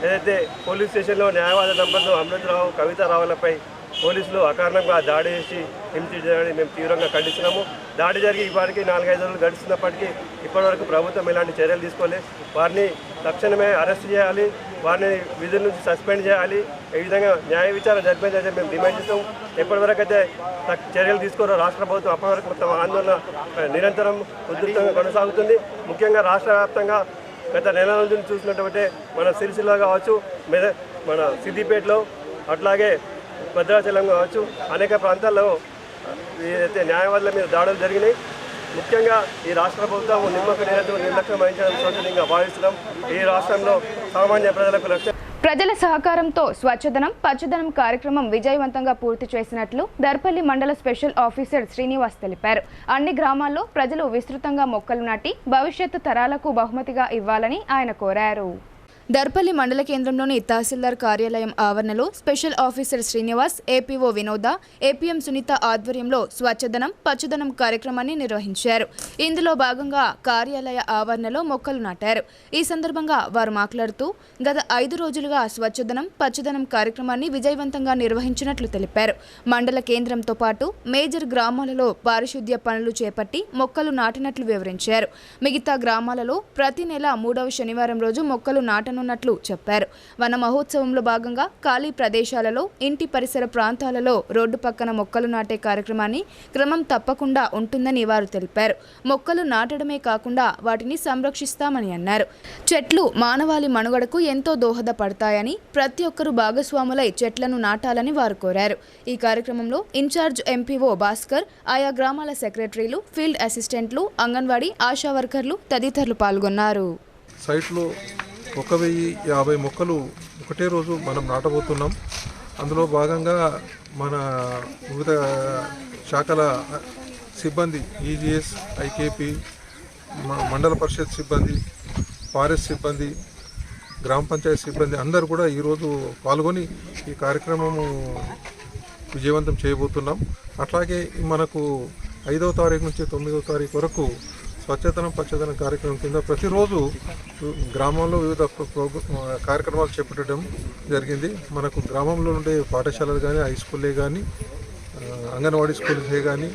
ఏదైతే పోలీస్ స్టేషన్లో న్యాయవాద దంపతులు అమృతరావు, కవితారావులపై పోలీసులు అకారణంగా దాడి చేసి హింసించడాన్ని మేము తీవ్రంగా ఖండిస్తున్నాము. దాడి జరిగి ఇప్పటికీ 4-5 రోజులు గడుస్తున్నప్పటికీ ఇప్పటివరకు ప్రభుత్వం ఎలాంటి చర్యలు తీసుకోలేదు. వారిని తక్షణమే అరెస్ట్ చేయాలి, వారిని విధుల నుంచి సస్పెండ్ చేయాలి. ఈ విధంగా న్యాయ విచారణ జరిపేదైతే మేము డిమాండ్ చేస్తాం. ఎప్పటివరకు అయితే చర్యలు తీసుకోరో రాష్ట్ర ప్రభుత్వం అప్పటి వరకు తమ ఆందోళన నిరంతరం ఉధృతంగా కొనసాగుతుంది. ముఖ్యంగా రాష్ట్ర వ్యాప్తంగా గత నెల రోజులు చూసినటువంటి మన సిరిసిల్ల కావచ్చు, మన సిద్దిపేటలో, అట్లాగే భద్రాచలం కావచ్చు, అనేక ప్రాంతాల్లో ఏదైతే న్యాయవాదుల మీద దాడులు జరిగినాయి. ముఖ్యంగా ఈ రాష్ట్ర ప్రభుత్వం నిమ్మక నీళ్ళతో నిర్లక్ష్యం వహించడం శోచనీయంగా భావిస్తున్నాం. ఈ రాష్ట్రంలో సామాన్య ప్రజలకు రక్షణ ప్రజల సహకారంతో స్వచ్ఛదనం పచ్చదనం కార్యక్రమం విజయవంతంగా పూర్తి చేసినట్లు దర్పల్లి మండల స్పెషల్ ఆఫీసర్ శ్రీనివాస్ తెలిపారు. అన్ని గ్రామాల్లో ప్రజలు విస్తృతంగా మొక్కలు నాటి భవిష్యత్తు తరాలకు బహుమతిగా ఇవ్వాలని ఆయన కోరారు. దర్పల్లి మండల కేంద్రంలోని తహసీల్దార్ కార్యాలయం ఆవరణలో స్పెషల్ ఆఫీసర్ శ్రీనివాస్, ఏపీఓ వినోద, ఏపీఎం సునీత ఆధ్వర్యంలో స్వచ్ఛదనం పచ్చదనం కార్యక్రమాన్ని నిర్వహించారు. ఇందులో భాగంగా కార్యాలయ ఆవరణలో మొక్కలు నాటారు. ఈ సందర్భంగా వారు మాట్లాడుతూ గత 5 రోజులుగా స్వచ్ఛదనం పచ్చదనం కార్యక్రమాన్ని విజయవంతంగా నిర్వహించినట్లు తెలిపారు. మండల కేంద్రంతో పాటు మేజర్ గ్రామాలలో పారిశుద్ధ్య పనులు చేపట్టి మొక్కలు నాటినట్లు వివరించారు. మిగతా గ్రామాలలో ప్రతి నెల 3వ శనివారం రోజు మొక్కలు నాటనున్నట్లు చెప్పారు. వన మహోత్సవంలో భాగంగా ఖాళీ ప్రదేశాలలో ఇంటి పరిసర ప్రాంతాలలో రోడ్డు పక్కన మొక్కలు నాటే కార్యక్రమాన్ని క్రమం తప్పకుండా ఉంటుందని వారు తెలిపారు. మొక్కలు నాటడమే కాకుండా వాటిని సంరక్షిస్తామని అన్నారు. చెట్లు మానవాళి మనుగడకు ఎంతో దోహదపడతాయని ప్రతి ఒక్కరూ భాగస్వాములై చెట్లను నాటాలని వారు కోరారు. ఈ కార్యక్రమంలో ఇన్ఛార్జ్ ఎంపీఓ భాస్కర్, ఆయా గ్రామాల సెక్రటరీలు, ఫీల్డ్ అసిస్టెంట్లు, అంగన్వాడీ ఆశా వర్కర్లు తదితరులు పాల్గొన్నారు. సైట్లో 1050 మొక్కలు ఒకటే రోజు మనం నాటబోతున్నాం. అందులో భాగంగా మన వివిధ శాఖల సిబ్బంది, ఈజీఎస్, ఐకేపీ, మండల పరిషత్ సిబ్బంది, ఫారెస్ట్ సిబ్బంది, గ్రామ పంచాయతీ సిబ్బంది అందరూ కూడా ఈరోజు పాల్గొని ఈ కార్యక్రమము విజయవంతం చేయబోతున్నాం. అట్లాగే మనకు 5వ తారీఖు నుంచి 9వ తారీఖు వరకు స్వచ్ఛదనం పచ్చదనం కార్యక్రమం కింద ప్రతిరోజు గ్రామంలో వివిధ కార్యక్రమాలు చేపట్టడం జరిగింది. మనకు గ్రామంలో ఉండే పాఠశాలలు కానీ, హై స్కూల్లే కానీ, అంగన్వాడీ స్కూల్సే కానీ,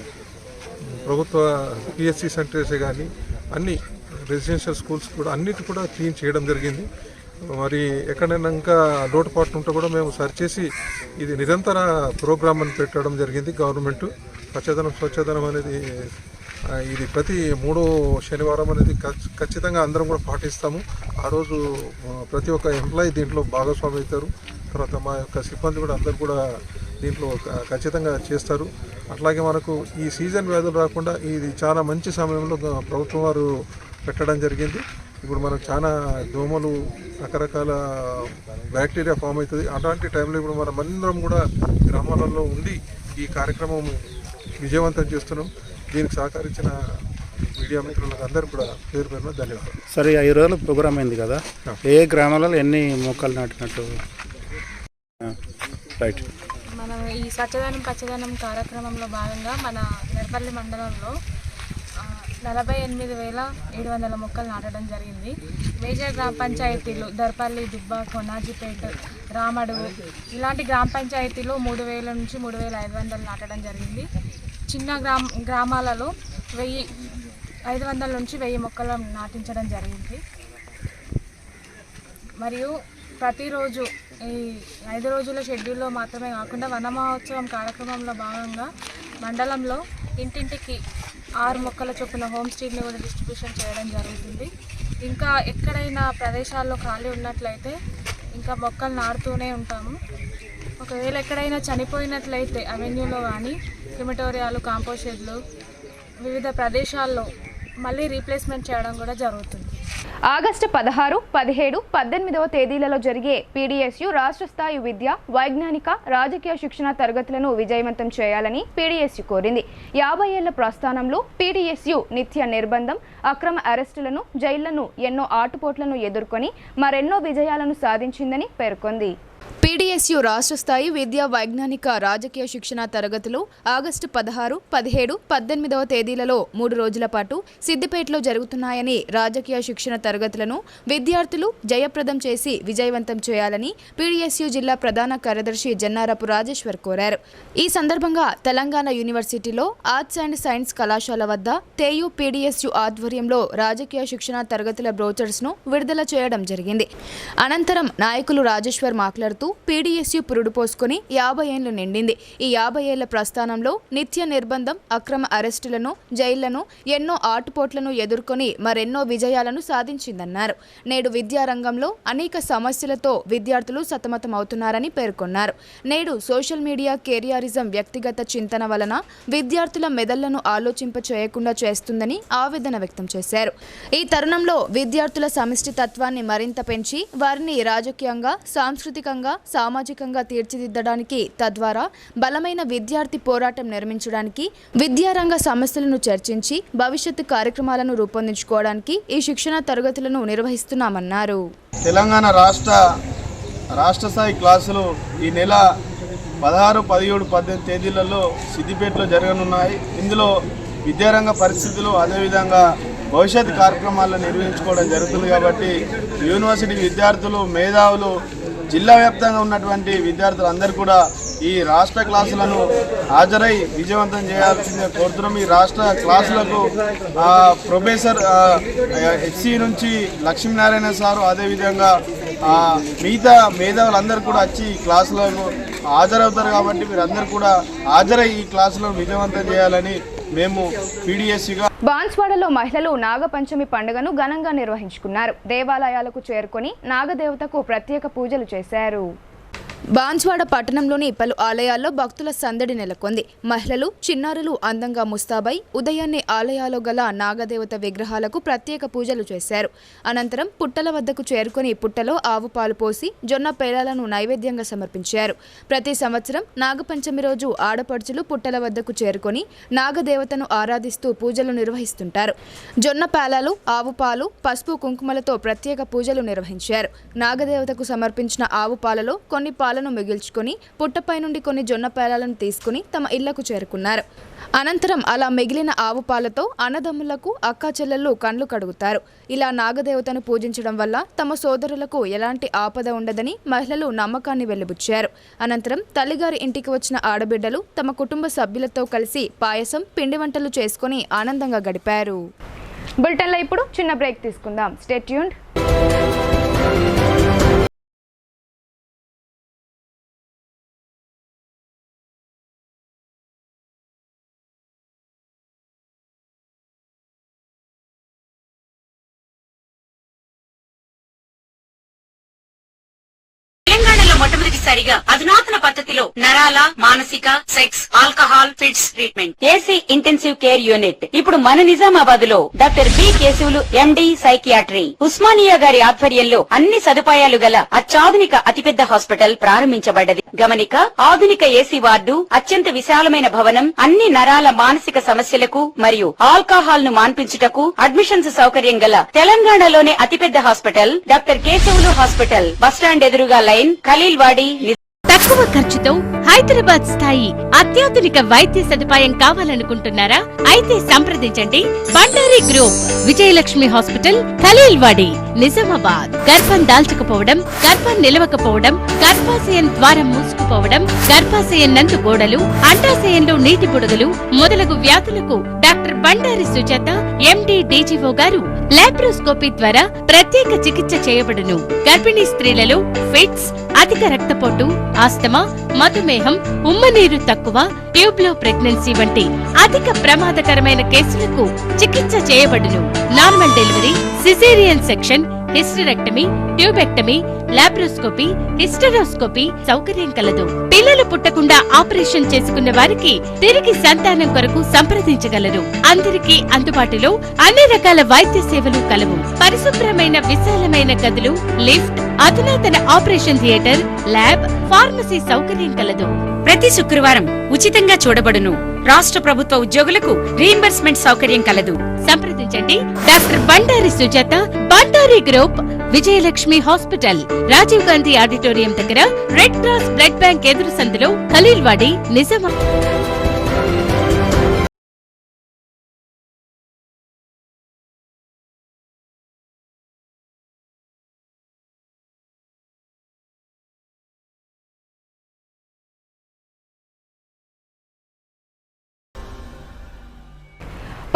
ప్రభుత్వ పిఎస్సి సెంటర్సే కానీ, అన్ని రెసిడెన్షియల్ స్కూల్స్ కూడా అన్నిటి కూడా క్లీన్ చేయడం జరిగింది. మరి ఎక్కడైనా ఇంకా లోటుపాట్లు ఉంటే కూడా మేము సరిచేసి ఇది నిరంతర ప్రోగ్రామ్ అని పెట్టడం జరిగింది. గవర్నమెంట్ పచ్చదనం స్వచ్ఛదనం అనేది ఇది ప్రతి 3వ శనివారం అనేది ఖచ్చితంగా అందరం కూడా పాటిస్తాము. ఆ రోజు ప్రతి ఒక్క ఎంప్లాయీ దీంట్లో భాగస్వామి అవుతారు. తర్వాత మా యొక్క సిబ్బంది కూడా అందరూ కూడా దీంట్లో ఖచ్చితంగా చేస్తారు. అట్లాగే మనకు ఈ సీజన్ వ్యాధులు రాకుండా ఇది చాలా మంచి సమయంలో ప్రభుత్వం వారు పెట్టడం జరిగింది. ఇప్పుడు మనకు చాలా దోమలు, రకరకాల బ్యాక్టీరియా ఫామ్ అవుతుంది. అలాంటి టైంలో ఇప్పుడు మనం అందరం కూడా గ్రామాలలో ఉండి ఈ కార్యక్రమం విజయవంతం చేస్తున్నాం. దీనికి సహకరించిన మీడియా మిత్రులకు అందరూ కూడా పేరు పేరున ధన్యవాదాలు. సరే, 5 రోజుల ప్రోగ్రామ్ అయింది కదా, ఏ గ్రామాలలో ఎన్ని మొక్కలు నాటినట్టు? రైట్. మనం ఈ స్వచ్ఛదనం పచ్చదనం కార్యక్రమంలో భాగంగా మన దర్పల్లి మండలంలో 48,700 మొక్కలు నాటడం జరిగింది. మేజర్ గ్రామ పంచాయతీలు దర్పల్లి, దుబ్బ, కొనాజిపేట, రామడుగు ఇలాంటి గ్రామ పంచాయతీలో 3,000 నుంచి 3,500 నాటడం జరిగింది. చిన్న గ్రామాలలో 500 నుంచి 1000 మొక్కలు నాటించడం జరిగింది. మరియు ప్రతిరోజు ఈ 5 రోజుల షెడ్యూల్లో మాత్రమే కాకుండా వన మహోత్సవం కార్యక్రమంలో భాగంగా మండలంలో ఇంటింటికి 6 మొక్కల చొప్పున హోమ్ స్టేని కూడా డిస్ట్రిబ్యూషన్ చేయడం జరుగుతుంది. ఇంకా ఎక్కడైనా ప్రదేశాల్లో ఖాళీ ఉన్నట్లయితే ఇంకా మొక్కలు నాటుతూనే ఉంటాము. ఒకవేళ ఎక్కడైనా చనిపోయినట్లయితే అవెన్యూలో కానీ, క్రిమిటోరియాలు, కాంపోస్ట్ షెడ్లు వివిధ ప్రదేశాల్లో మళ్ళీ రీప్లేస్మెంట్ చేయడం కూడా జరుగుతుంది. ఆగస్టు 16, 17, 18వ తేదీలలో జరిగే పీడీఎస్యు రాష్ట్ర స్థాయి విద్య, వైజ్ఞానిక, రాజకీయ శిక్షణ తరగతులను విజయవంతం చేయాలని పీడీఎస్యు కోరింది. 50 ఏళ్ల ప్రస్థానంలో పీడీఎస్యు నిత్య నిర్బంధం, అక్రమ అరెస్టులను, జైళ్లను, ఎన్నో ఆటుపోట్లను ఎదుర్కొని మరెన్నో విజయాలను సాధించిందని పేర్కొంది. పీడీఎస్యు రాష్ట్ర స్థాయి విద్యా, వైజ్ఞానిక, రాజకీయ శిక్షణ తరగతులు ఆగస్టు 16, 17, 18వ తేదీలలో 3 రోజుల పాటు సిద్దిపేటలో జరుగుతున్నాయని, రాజకీయ శిక్షణ తరగతులను విద్యార్థులు జయప్రదం చేసి విజయవంతం చేయాలని పీడీఎస్యు జిల్లా ప్రధాన కార్యదర్శి జన్నారపు రాజేశ్వర్ కోరారు. ఈ సందర్భంగా తెలంగాణ యూనివర్సిటీలో ఆర్ట్స్ అండ్ సైన్స్ కళాశాల వద్ద తేయు పీడీఎస్యు ఆధ్వర్యంలో రాజకీయ శిక్షణ తరగతుల బ్రోచర్స్ను విడుదల చేయడం జరిగింది. అనంతరం నాయకులు రాజేశ్వర్ మాట్లాడుతూ పీడీఎస్యు పురుడు పోసుకుని 50 ఏళ్లు నిండింది. ఈ 50 ఏళ్ల ప్రస్థానంలో నిత్య నిర్బంధం, అక్రమ అరెస్టులను, జైళ్లను, ఎన్నో ఆటుపోట్లను ఎదుర్కొని మరెన్నో విజయాలను సాధించిందన్నారు. నేడు విద్యారంగంలో అనేక సమస్యలతో విద్యార్థులు సతమతమవుతున్నారని పేర్కొన్నారు. నేడు సోషల్ మీడియా కెరియరిజం వ్యక్తిగత చింతన వలన విద్యార్థుల మెదళ్లను ఆలోచింప చేయకుండా చేస్తుందని ఆవేదన వ్యక్తం చేశారు. ఈ తరుణంలో విద్యార్థుల సమిష్టి తత్వాన్ని మరింత పెంచి వారిని రాజకీయంగా, సాంస్కృతికంగా, సామాజికంగా తీర్చిదిద్దడానికి, తద్వారా బలమైన విద్యార్థి పోరాటం నిర్మించడానికి, విద్యారంగ సమస్యలను చర్చించి భవిష్యత్తు కార్యక్రమాలను రూపొందించుకోవడానికి ఈ శిక్షణ తరగతులను నిర్వహిస్తున్నామన్నారు. తెలంగాణ రాష్ట్ర స్థాయి క్లాసులు ఈ నెల 16, 17, 18 తేదీలలో సిద్దిపేటలో జరగనున్నాయి. ఇందులో విద్యారంగ పరిస్థితులు, అదేవిధంగా భవిష్యత్ కార్యక్రమాలను నిర్వహించుకోవడం జరుగుతుంది. కాబట్టి యూనివర్సిటీ విద్యార్థులు, మేధావులు, జిల్లా వ్యాప్తంగా ఉన్నటువంటి విద్యార్థులు అందరూ కూడా ఈ రాష్ట్ర క్లాసులను హాజరై విజయవంతం చేయాల్సిందే కోరుతున్నాం. ఈ రాష్ట్ర క్లాసులకు ప్రొఫెసర్ హెచ్సి నుంచి లక్ష్మీనారాయణ సారు, అదేవిధంగా మిగతా మేధావులందరూ కూడా వచ్చి క్లాసులకు హాజరవుతారు. కాబట్టి మీరందరూ కూడా హాజరై ఈ క్లాసులను విజయవంతం చేయాలని మేము పీడీఎస్సీగా. బాన్స్వాడలో మహిళలు నాగపంచమి పండుగను ఘనంగా నిర్వహించుకున్నారు. దేవాలయాలకు చేరుకొని నాగదేవతకు ప్రత్యేక పూజలు చేశారు. బాన్స్వాడ పట్టణంలోని పలు ఆలయాల్లో భక్తుల సందడి నెలకొంది. మహిళలు, చిన్నారులు అందంగా ముస్తాబై ఉదయాన్నే ఆలయాల్లో గల నాగదేవత విగ్రహాలకు ప్రత్యేక పూజలు చేశారు. అనంతరం పుట్టల వద్దకు చేరుకుని పుట్టలో ఆవు పాలు పోసి జొన్న పేలాలను నైవేద్యంగా సమర్పించారు. ప్రతి సంవత్సరం నాగపంచమి రోజు ఆడపడుచులు పుట్టల వద్దకు చేరుకొని నాగదేవతను ఆరాధిస్తూ పూజలు నిర్వహిస్తుంటారు. జొన్న పేలాలు, ఆవు పాలు, పసుపు, కుంకుమలతో ప్రత్యేక పూజలు నిర్వహించారు. నాగదేవతకు సమర్పించిన ఆవు పాలలో కొన్ని పాలను మిగిల్చుకొని పుట్టపై నుండి కొన్ని జొన్న పేలాలను తీసుకుని తమ ఇళ్లకు చేరుకున్నారు. అనంతరం అలా మిగిలిన ఆవు పాలతో అన్నదమ్ములకు, అక్కా చెల్లెళ్ళు కండ్లు కడుగుతారు. ఇలా నాగదేవతను పూజించడం వల్ల తమ సోదరులకు ఎలాంటి ఆపద ఉండదని మహిళలు నమ్మకాన్ని వెలిబుచ్చారు. అనంతరం తల్లిగారి ఇంటికి వచ్చిన ఆడబిడ్డలు తమ కుటుంబ సభ్యులతో కలిసి పాయసం, పిండి వంటలు చేసుకుని ఆనందంగా గడిపారు. బులెటిన్లో ఇప్పుడు చిన్న బ్రేక్ తీసుకుందాం. Stay tuned. మొట్టమొదటిసారిగా అధునాతన పద్ధతిలో నరాల, మానసిక, sex, alcohol, fits treatment, AC intensive care unit ఇప్పుడు మన నిజామాబాద్ లో doctor B Keshavulu MD psychiatry, Osmania గారి ఆధ్వర్యంలో అన్ని సదుపాయాలు గల అత్యాధునిక అతిపెద్ద హాస్పిటల్ ప్రారంభించబడ్డది. గమనిక, ఆధునిక ఏసీ వార్డు, అత్యంత విశాలమైన భవనం, అన్ని నరాల, మానసిక సమస్యలకు మరియు ఆల్కహాల్ ను మాన్పించుటకు అడ్మిషన్స్ సౌకర్యం గల తెలంగాణలోనే అతిపెద్ద hospital doctor Keshavulu hospital. Bus stand ఎదురుగా లైన్, ఖలీల్వాడి. తక్కువ ఖర్చుతో హైదరాబాద్ స్థాయి అత్యాధునిక వైద్య సదుపాయం కావాలనుకుంటున్నారా? అయితే సంప్రదించండి బండారి గ్రూప్, విజయలక్ష్మి హాస్పిటల్, ఖలీల్వాడి, నిజామాబాద్. గర్భం దాల్చకపోవడం, గర్భం నిలవకపోవడం, గర్భాశయం ద్వారం మూసుకుపోవడం, గర్భాశయం నందు గోడలు, అండాశయంలో నీటి బుడగలు మొదలగు వ్యాధులకు డాక్టర్ బండారి సుజాత ఎండి డీజీఓ గారు లాప్రోస్కోపీ ద్వారా ప్రత్యేక చికిత్స చేయబడును. గర్భిణీ స్త్రీలలో ఫిట్స్, అధిక రక్తపోటు, ఆస్తమా, మధుమేహం, ఉమ్మనీరు తక్కువ, ట్యూబ్లో ప్రెగ్నెన్సీ వంటి అధిక ప్రమాదకరమైన కేసులకు చికిత్స చేయబడును. Normal delivery, caesarean section, hysterectomy, tubectomy, laparoscopy, hysteroscopy సౌకర్యం కలదు. పిల్లలు పుట్టకుండా ఆపరేషన్ చేసుకున్న వారికి తిరిగి సంతానం కొరకు సంప్రదించగలరు. అందరికీ అందుబాటులో అన్ని రకాల వైద్య సేవలు కలవు. పరిశుభ్రమైన విశాలమైన గదులు, లిఫ్ట్, అధునాతన ఆపరేషన్ థియేటర్, ల్యాబ్, ఫార్మసీ సౌకర్యం కలదు. ప్రతి శుక్రవారం ఉచితంగా చూడబడును. రాష్ట్ర ప్రభుత్వ ఉద్యోగులకు రీయింబర్స్మెంట్ సౌకర్యం కలదు. సంప్రదించండి doctor Bandari Sujatha, Bandari group, Vijayalakshmi hospital, Rajiv Gandhi auditorium దగ్గర, రెడ్ క్రాస్ బ్లడ్ బ్యాంక్ ఎదురు సందులో, ఖలీల్వాడి, నిజామాబాద్.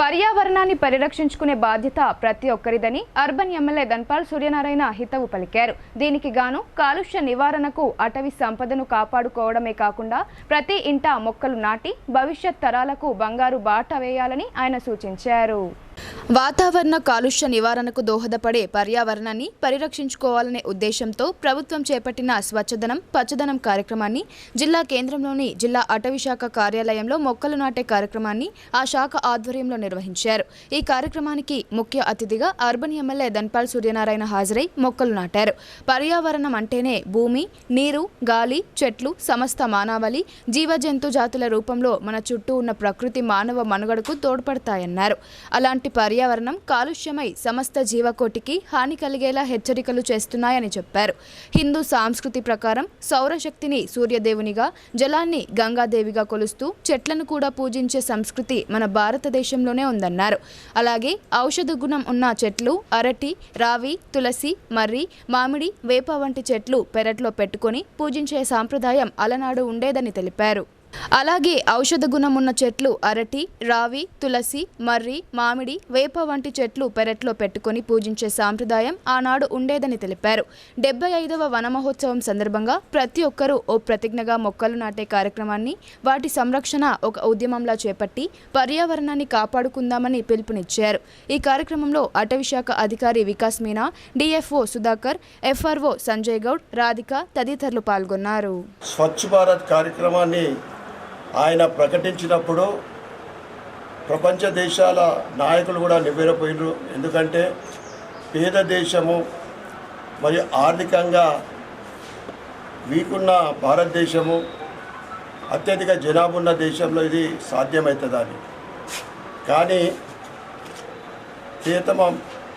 పర్యావరణాన్ని పరిరక్షించుకునే బాధ్యత ప్రతి ఒక్కరిదని అర్బన్ ఎమ్మెల్యే ధన్పాల్ సూర్యనారాయణ హితవు పలికారు. దీనికి గాను కాలుష్య నివారణకు అటవీ సంపదను కాపాడుకోవడమే కాకుండా ప్రతి ఇంట మొక్కలు నాటి భవిష్యత్ తరాలకు బంగారు బాట వేయాలని ఆయన సూచించారు. వాతావరణ కాలుష్య నివారణకు దోహదపడే పర్యావరణాన్ని పరిరక్షించుకోవాలనే ఉద్దేశంతో ప్రభుత్వం చేపట్టిన స్వచ్ఛదనం పచ్చదనం కార్యక్రమాన్ని జిల్లా కేంద్రంలోని జిల్లా అటవీ శాఖ కార్యాలయంలో మొక్కలు నాటే కార్యక్రమాన్ని ఆ శాఖ ఆధ్వర్యంలో నిర్వహించారు. ఈ కార్యక్రమానికి ముఖ్య అతిథిగా అర్బన్ ఎమ్మెల్యే ధన్పాల్ సూర్యనారాయణ హాజరై మొక్కలు నాటారు. పర్యావరణం అంటేనే భూమి, నీరు, గాలి, చెట్లు, సమస్త మానవాళి, జీవజంతు జాతుల రూపంలో మన చుట్టూ ఉన్న ప్రకృతి మానవ మనుగడకు తోడ్పడతాయన్నారు. అలాంటి పర్యావరణం కాలుష్యమై సమస్త జీవకోటికి హాని కలిగేలా హెచ్చరికలు చేస్తున్నాయని చెప్పారు. హిందూ సంస్కృతి ప్రకారం సౌరశక్తిని సూర్యదేవునిగా, జలాన్ని గంగాదేవిగా కొలుస్తూ చెట్లను కూడా పూజించే సంస్కృతి మన భారతదేశంలోనే ఉందన్నారు. అలాగే ఔషధ గుణం ఉన్న చెట్లు అరటి, రావి, తులసి, మర్రి, మామిడి, వేప వంటి చెట్లు పెరట్లో పెట్టుకొని పూజించే సాంప్రదాయం అలనాడు ఉండేదని తెలిపారు. అలాగే ఔషధ గుణం ఉన్న చెట్లు అరటి, రావి, తులసి, మర్రి, మామిడి, వేప వంటి చెట్లు పెరట్లో పెట్టుకొని పూజించే సాంప్రదాయం ఆనాడు ఉండేదని తెలిపారు. 75వ వన మహోత్సవం సందర్భంగా ప్రతి ఒక్కరూ ఓ ప్రతిజ్ఞగా మొక్కలు నాటే కార్యక్రమాన్ని, వాటి సంరక్షణ ఒక ఉద్యమంలా చేపట్టి పర్యావరణాన్ని కాపాడుకుందామని పిలుపునిచ్చారు. ఈ కార్యక్రమంలో అటవీ శాఖ అధికారి వికాస్ మీనా, డిఎఫ్ఓ సుధాకర్, ఎఫ్ఆర్ఓ సంజయ్ గౌడ్, రాధిక తదితరులు పాల్గొన్నారు. స్వచ్ఛ భారత్ కార్యక్రమాన్ని ఆయన ప్రకటించినప్పుడు ప్రపంచ దేశాల నాయకులు కూడా నివ్వెరపోయినారు. ఎందుకంటే పేద దేశము మరియు ఆర్థికంగా వీకున్న భారతదేశము, అత్యధిక జనాభా ఉన్న దేశంలో ఇది సాధ్యమవుతుందని. కానీ ప్రియతమ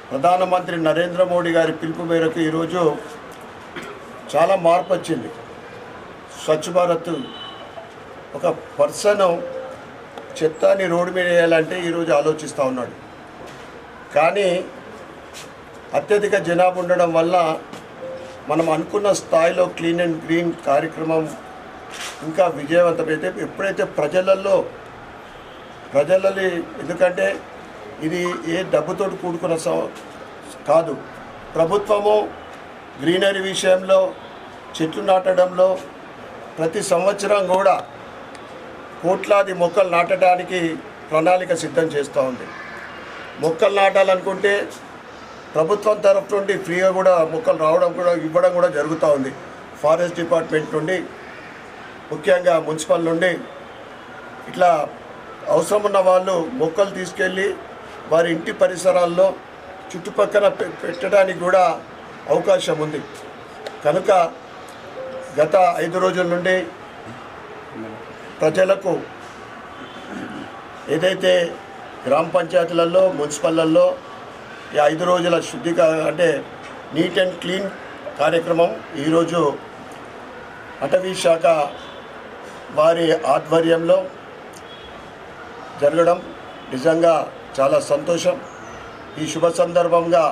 ప్రధానమంత్రి నరేంద్ర మోడీ గారి పిలుపు మేరకు ఈరోజు చాలా మార్పు వచ్చింది. స్వచ్ఛ భారత్ ఒక పర్సన్ చెత్తని రోడ్డు మీద వేయాలంటే ఈరోజు ఆలోచిస్తూ ఉన్నాడు. కానీ అత్యధిక జనాభా ఉండడం వల్ల మనం అనుకున్న స్థాయిలో క్లీన్ అండ్ గ్రీన్ కార్యక్రమం ఇంకా విజయవంతమైతే ఎప్పుడైతే ప్రజలలో ఎందుకంటే ఇది ఏ డబ్బుతో కూడుకున్న కాదు. ప్రభుత్వము గ్రీనరీ విషయంలో, చెట్లు నాటడంలో ప్రతి సంవత్సరం కూడా కోట్లాది మొక్కలు నాటడానికి ప్రణాళిక సిద్ధం చేస్తూ ఉంది. మొక్కలు నాటాలనుకుంటే ప్రభుత్వం తరఫు నుండి ఫ్రీగా కూడా మొక్కలు ఇవ్వడం కూడా జరుగుతూ ఉంది. ఫారెస్ట్ డిపార్ట్మెంట్ నుండి, ముఖ్యంగా మున్సిపల్ నుండి ఇట్లా అవసరం ఉన్న వాళ్ళు మొక్కలు తీసుకెళ్ళి వారి ఇంటి పరిసరాల్లో చుట్టుపక్కల పెట్టడానికి కూడా అవకాశం ఉంది. కనుక గత 5 రోజుల నుండి ప్రజలకు ఏదైతే గ్రామ పంచాయతీలలో, మున్సిపల్లలో ఈ 5 రోజుల అంటే నీట్ అండ్ క్లీన్ కార్యక్రమం ఈరోజు అటవీ శాఖ వారి ఆధ్వర్యంలో జరగడం నిజంగా చాలా సంతోషం. ఈ శుభ సందర్భంగా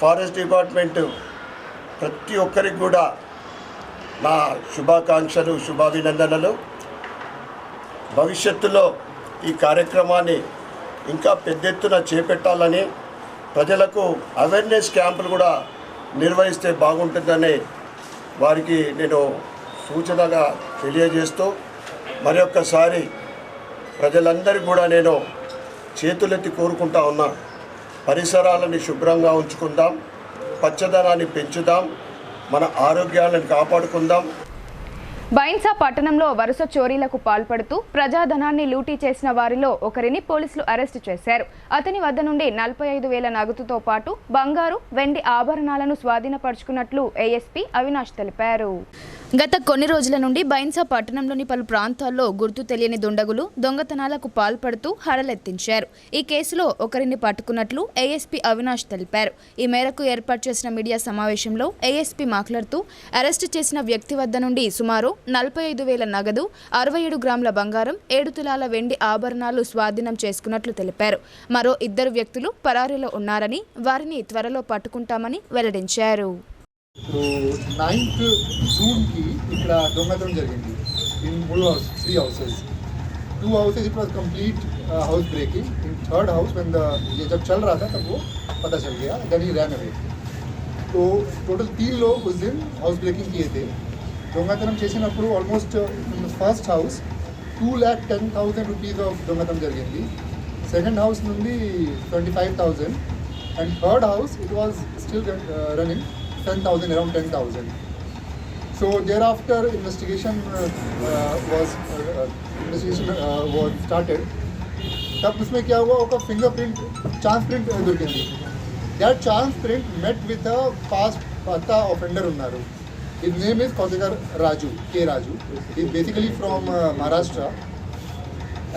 ఫారెస్ట్ డిపార్ట్మెంట్ ప్రతి ఒక్కరికి కూడా నా శుభాకాంక్షలు, శుభాభినందనలు. భవిష్యత్తులో ఈ కార్యక్రమాన్ని ఇంకా పెద్ద ఎత్తున చేపట్టాలని, ప్రజలకు అవేర్నెస్ క్యాంపులు కూడా నిర్వహిస్తే బాగుంటుందని వారికి నేను సూచనగా తెలియజేస్తూ మరొక్కసారి ప్రజలందరికీ కూడా నేను చేతులెత్తి కోరుకుంటా ఉన్నా. పరిసరాలని శుభ్రంగా ఉంచుకుందాం, పచ్చదనాన్ని పెంచుదాం, మన ఆరోగ్యాలను కాపాడుకుందాం. బైన్సా పట్టణంలో వరుస చోరీలకు పాల్పడుతూ ప్రజాధనాన్ని లూటీ చేసిన వారిలో ఒకరిని పోలీసులు అరెస్టు చేశారు. అతని వద్ద నుండి 45,000 నగదుతో పాటు బంగారు, వెండి ఆభరణాలను స్వాధీనపరుచుకున్నట్లు ఏఎస్పీ అవినాష్ తెలిపారు. గత కొన్ని రోజుల నుండి బైన్సా పట్టణంలోని పలు ప్రాంతాల్లో గుర్తు తెలియని దుండగులు దొంగతనాలకు పాల్పడుతూ హడలెత్తించారు. ఈ కేసులో ఒకరిని పట్టుకున్నట్లు ఏఎస్పీ అవినాష్ తెలిపారు. ఈ మేరకు ఏర్పాటు చేసిన మీడియా సమావేశంలో ఏఎస్పీ మాట్లాడుతూ అరెస్టు చేసిన వ్యక్తి వద్ద నుండి సుమారు 45,000 నగదు, 67 గ్రాముల బంగారం, 7 తులాల వెండి ఆభరణాలు స్వాధీనం చేసుకున్నట్లు తెలిపారు. మరో 2 వ్యక్తులు పరారీలో ఉన్నారని, వారిని త్వరలో పట్టుకుంటామని వెల్లడించారు. 9th జూన్కి ఇక్కడ దొంగతనం జరిగింది. 3 houses 2 houses it was complete house breaking. In third house when ये जब चल रहा था तब वो पता चल गया, then he ran away. तो टोटल 3 लोग उस दिन हाउस ब्रेकिंग किए थे. దొంగతనం చేసినప్పుడు almost in the first house 2,10,000 rupees of దొంగతనం జరిగింది. సెకండ్ హౌస్ నుండి 25,000 and third house it was still running 10,000 around 10,000. So there after investigation was started. तब उसमें क्या हुआ, ఒక ఫింగర్ ప్రింట్ చాన్స్ ప్రింట్ దొరికింది. That chance print met with a past పత్త ఆఫెండర్ ఉన్నారు. His name is Kausekar Raju, K. Raju. He is basically from Maharashtra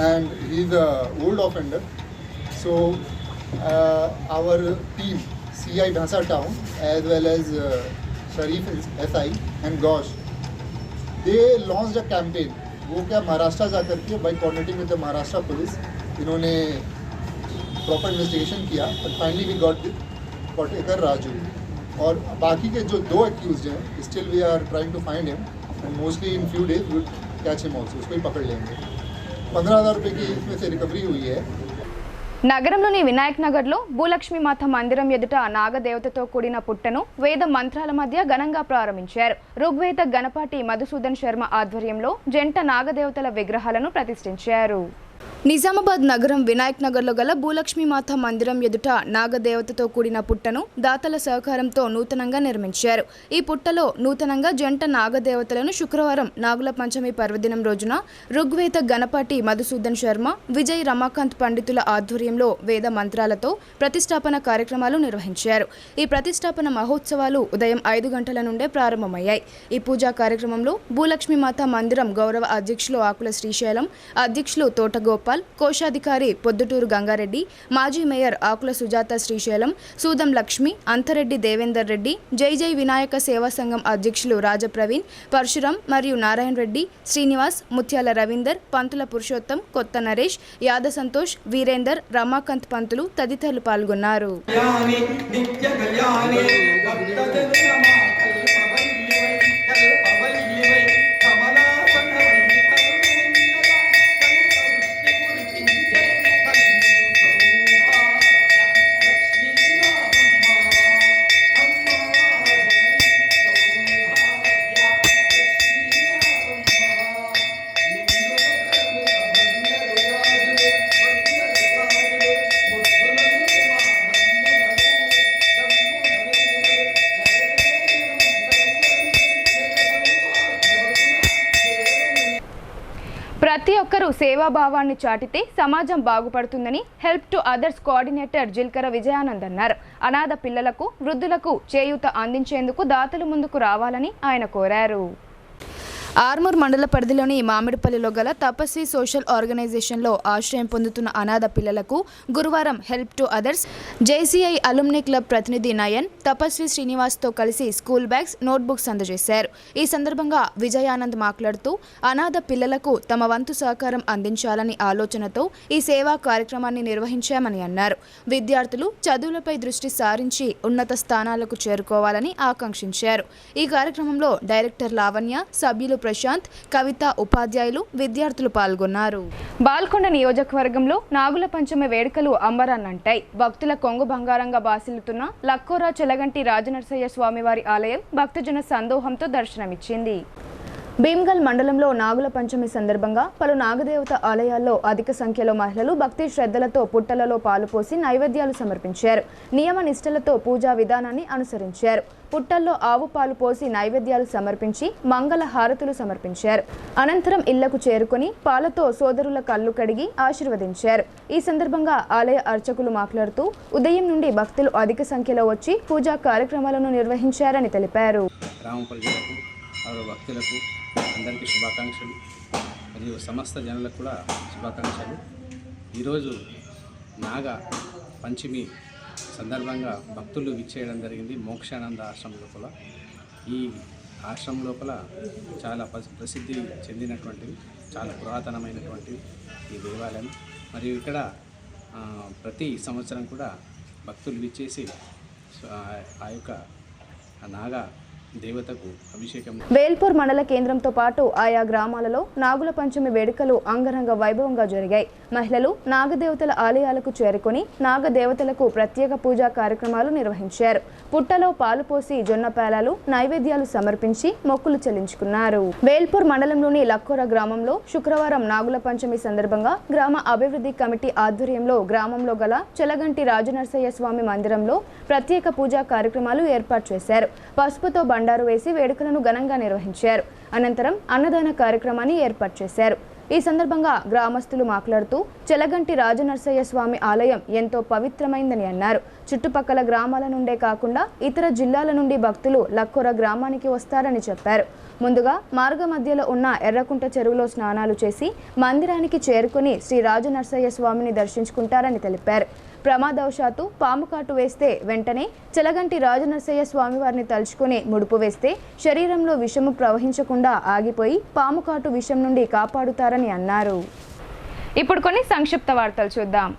and he is an old offender. So our team, CI Bhansa Town as well as Sharif SI and Ghosh, they launched a campaign. वो क्या महाराष्ट्र जा करके by coordinating with the Maharashtra police इन्होंने proper investigation किया and finally we got Kausekar Raju. और बाकी के जो 2 accused हैं still we are trying to find him and mostly in few days we will catch him also. उसको ही पकड़ लेंगे. 15,000 रुपये की इसमें से रिकवरी हुई है. నగరంలోని వినాయక్ నగర్లో భూలక్ష్మి మాత మందిరం ఎదుట నాగదేవతతో కూడిన పుట్టను వేద మంత్రాల మధ్య ఘనంగా ప్రారంభించారు. ఋగ్వేద గణపతి మధుసూదన్ శర్మ ఆధ్వర్యంలో జంట నాగదేవతల విగ్రహాలను ప్రతిష్ఠించారు. నిజామాబాద్ నగరం వినాయక్ నగర్లో గల భూలక్ష్మి మాత మందిరం ఎదుట నాగదేవతతో కూడిన పుట్టను దాతల సహకారంతో నూతనంగా నిర్మించారు. ఈ పుట్టలో నూతనంగా జంట నాగదేవతలను శుక్రవారం నాగుల పంచమి పర్వదినం రోజున ఋగ్వేద గణపతి మధుసూదన్ శర్మ, విజయ్ రమాకాంత్ పండితుల ఆధ్వర్యంలో వేద మంత్రాలతో ప్రతిష్టాపన కార్యక్రమాలు నిర్వహించారు. ఈ ప్రతిష్టాపన మహోత్సవాలు ఉదయం 5 గంటల నుండే ప్రారంభమయ్యాయి. ఈ పూజా కార్యక్రమంలో భూలక్ష్మి మాత మందిరం గౌరవ అధ్యక్షులు ఆకుల శ్రీశైలం, అధ్యక్షులు తోట గోపాల్, కోశాధికారి పొద్దుటూరు గంగారెడ్డి, మాజీ మేయర్ ఆకుల సుజాత శ్రీశైలం, సూదం లక్ష్మి, అంతరెడ్డి దేవేందర్ రెడ్డి, జై జై వినాయక సేవా సంఘం అధ్యక్షులు రాజప్రవీణ్, పరశురాం మరియు నారాయణ రెడ్డి, శ్రీనివాస్, ముత్యాల రవీందర్, పంతుల పురుషోత్తం, కొత్త నరేష్, యాద సంతోష్, వీరేందర్, రమాకాంత్ పంతులు తదితరులు పాల్గొన్నారు. ప్రతి ఒక్కరూ సేవాభావాన్ని చాటితే సమాజం బాగుపడుతుందని హెల్ప్ టు అదర్స్ కోఆర్డినేటర్ జిల్కర విజయానంద్ అన్నారు. అనాథ పిల్లలకు, వృద్ధులకు చేయూత అందించేందుకు దాతలు ముందుకు రావాలని ఆయన కోరారు. ఆర్మూర్ మండల పరిధిలోని మామిడిపల్లిలో గల తపస్వి సోషల్ ఆర్గనైజేషన్లో ఆశ్రయం పొందుతున్న అనాథ పిల్లలకు గురువారం help to others JCI alumni club ప్రతినిధి నయన్, తపస్వి శ్రీనివాస్తో కలిసి స్కూల్ బ్యాగ్స్, నోట్బుక్స్ అందజేశారు. ఈ సందర్భంగా విజయానంద్ మాట్లాడుతూ అనాథ పిల్లలకు తమ వంతు సహకారం అందించాలని ఆలోచనతో ఈ సేవా కార్యక్రమాన్ని నిర్వహించామని అన్నారు. విద్యార్థులు చదువులపై దృష్టి సారించి ఉన్నత స్థానాలకు చేరుకోవాలని ఆకాంక్షించారు. ఈ కార్యక్రమంలో డైరెక్టర్ లావణ్య, సభ్యులు ప్రశాంత్, కవిత, ఉపాధ్యాయులు, విద్యార్థులు పాల్గొన్నారు. బాల్కొండ నియోజకవర్గంలో నాగుల పంచమి వేడుకలు అంబరాన్నంటాయి. భక్తుల కొంగు బంగారంగా బాసిల్లుతున్న లక్కోరా చెలగంటి రాజనరసయ్య స్వామివారి ఆలయం భక్తజన సందోహంతో దర్శనమిచ్చింది. భీమ్గల్ మండలంలో నాగుల పంచమి సందర్భంగా పలు నాగదేవత ఆలయాల్లో అధిక సంఖ్యలో మహిళలు భక్తి శ్రద్ధలతో పుట్టలలో పాలు పోసి నైవేద్యాలు సమర్పించారు. నియమ నిష్టలతో పూజా విధానాన్ని అనుసరించారు. పుట్టల్లో ఆవు పాలు పోసి నైవేద్యాలు సమర్పించి మంగళ హారతులు సమర్పించారు. అనంతరం ఇళ్లకు చేరుకుని పాలతో సోదరుల కళ్ళు కడిగి ఆశీర్వదించారు. ఈ సందర్భంగా ఆలయ అర్చకులు మాట్లాడుతూ ఉదయం నుండి భక్తులు అధిక సంఖ్యలో వచ్చి పూజా కార్యక్రమాలను నిర్వహించారని తెలిపారు. భక్తులకు అందరికీ శుభాకాంక్షలు మరియు సమస్త జనులకు కూడా శుభాకాంక్షలు. ఈరోజు నాగ పంచమి సందర్భంగా భక్తులు విచ్చేయడం జరిగింది మోక్షానంద ఆశ్రమం లోపల. ఈ ఆశ్రమం లోపల చాలా ప్రసిద్ధి చెందినటువంటివి, చాలా పురాతనమైనటువంటి ఈ దేవాలయం. మరియు ఇక్కడ ప్రతి సంవత్సరం కూడా భక్తులు విచ్చేసి ఆ యొక్క నాగ దేవతకు అభిషేకం. వేల్పూర్ మండల కేంద్రంతో పాటు ఆయా గ్రామాలలో నాగుల పంచమి వేడుకలు అంగరంగ వైభవంగా జరిగాయి. మహిళలు నాగదేవతల ఆలయాలకు చేరుకొని నాగదేవతలకు ప్రత్యేక పూజా కార్యక్రమాలు నిర్వహించారు. పుట్టలో పాలు పోసి జొన్న పేలాలు నైవేద్యాలు సమర్పించి మొక్కులు చెల్లించుకున్నారు. వేల్పూర్ మండలంలోని లక్కోర గ్రామంలో శుక్రవారం నాగుల పంచమి సందర్భంగా గ్రామ అభివృద్ధి కమిటీ ఆధ్వర్యంలో గ్రామంలో గల చెలగంటి రాజనరసయ్య స్వామి మందిరంలో ప్రత్యేక పూజా కార్యక్రమాలు ఏర్పాటు చేశారు. పసుపుతో బండారు వేసి వేడుకలను ఘనంగా నిర్వహించారు. అనంతరం అన్నదాన కార్యక్రమాన్ని ఏర్పాటు చేశారు. ఈ సందర్భంగా గ్రామస్తులు మాట్లాడుతూ చెలగంటి రాజనరసయ్య స్వామి ఆలయం ఎంతో పవిత్రమైందని అన్నారు. చుట్టుపక్కల గ్రామాల నుండే కాకుండా ఇతర జిల్లాల నుండి భక్తులు లక్కోర గ్రామానికి వస్తారని చెప్పారు. ముందుగా మార్గ మధ్యలో ఉన్న ఎర్రకుంట చెరువులో స్నానాలు చేసి మందిరానికి చేరుకుని శ్రీ రాజనరసయ్య స్వామిని దర్శించుకుంటారని తెలిపారు. ప్రమాదవశాత్తు పాము కాటు వేస్తే వెంటనే చెలగంటి రాజనరసయ్య స్వామివారిని తలుచుకుని ముడుపు వేస్తే శరీరంలో విషము ప్రవహించకుండా ఆగిపోయి పాము కాటు విషం నుండి కాపాడుతారని అన్నారు. ఇప్పుడు కొన్ని సంక్షిప్త వార్తలు చూద్దాం.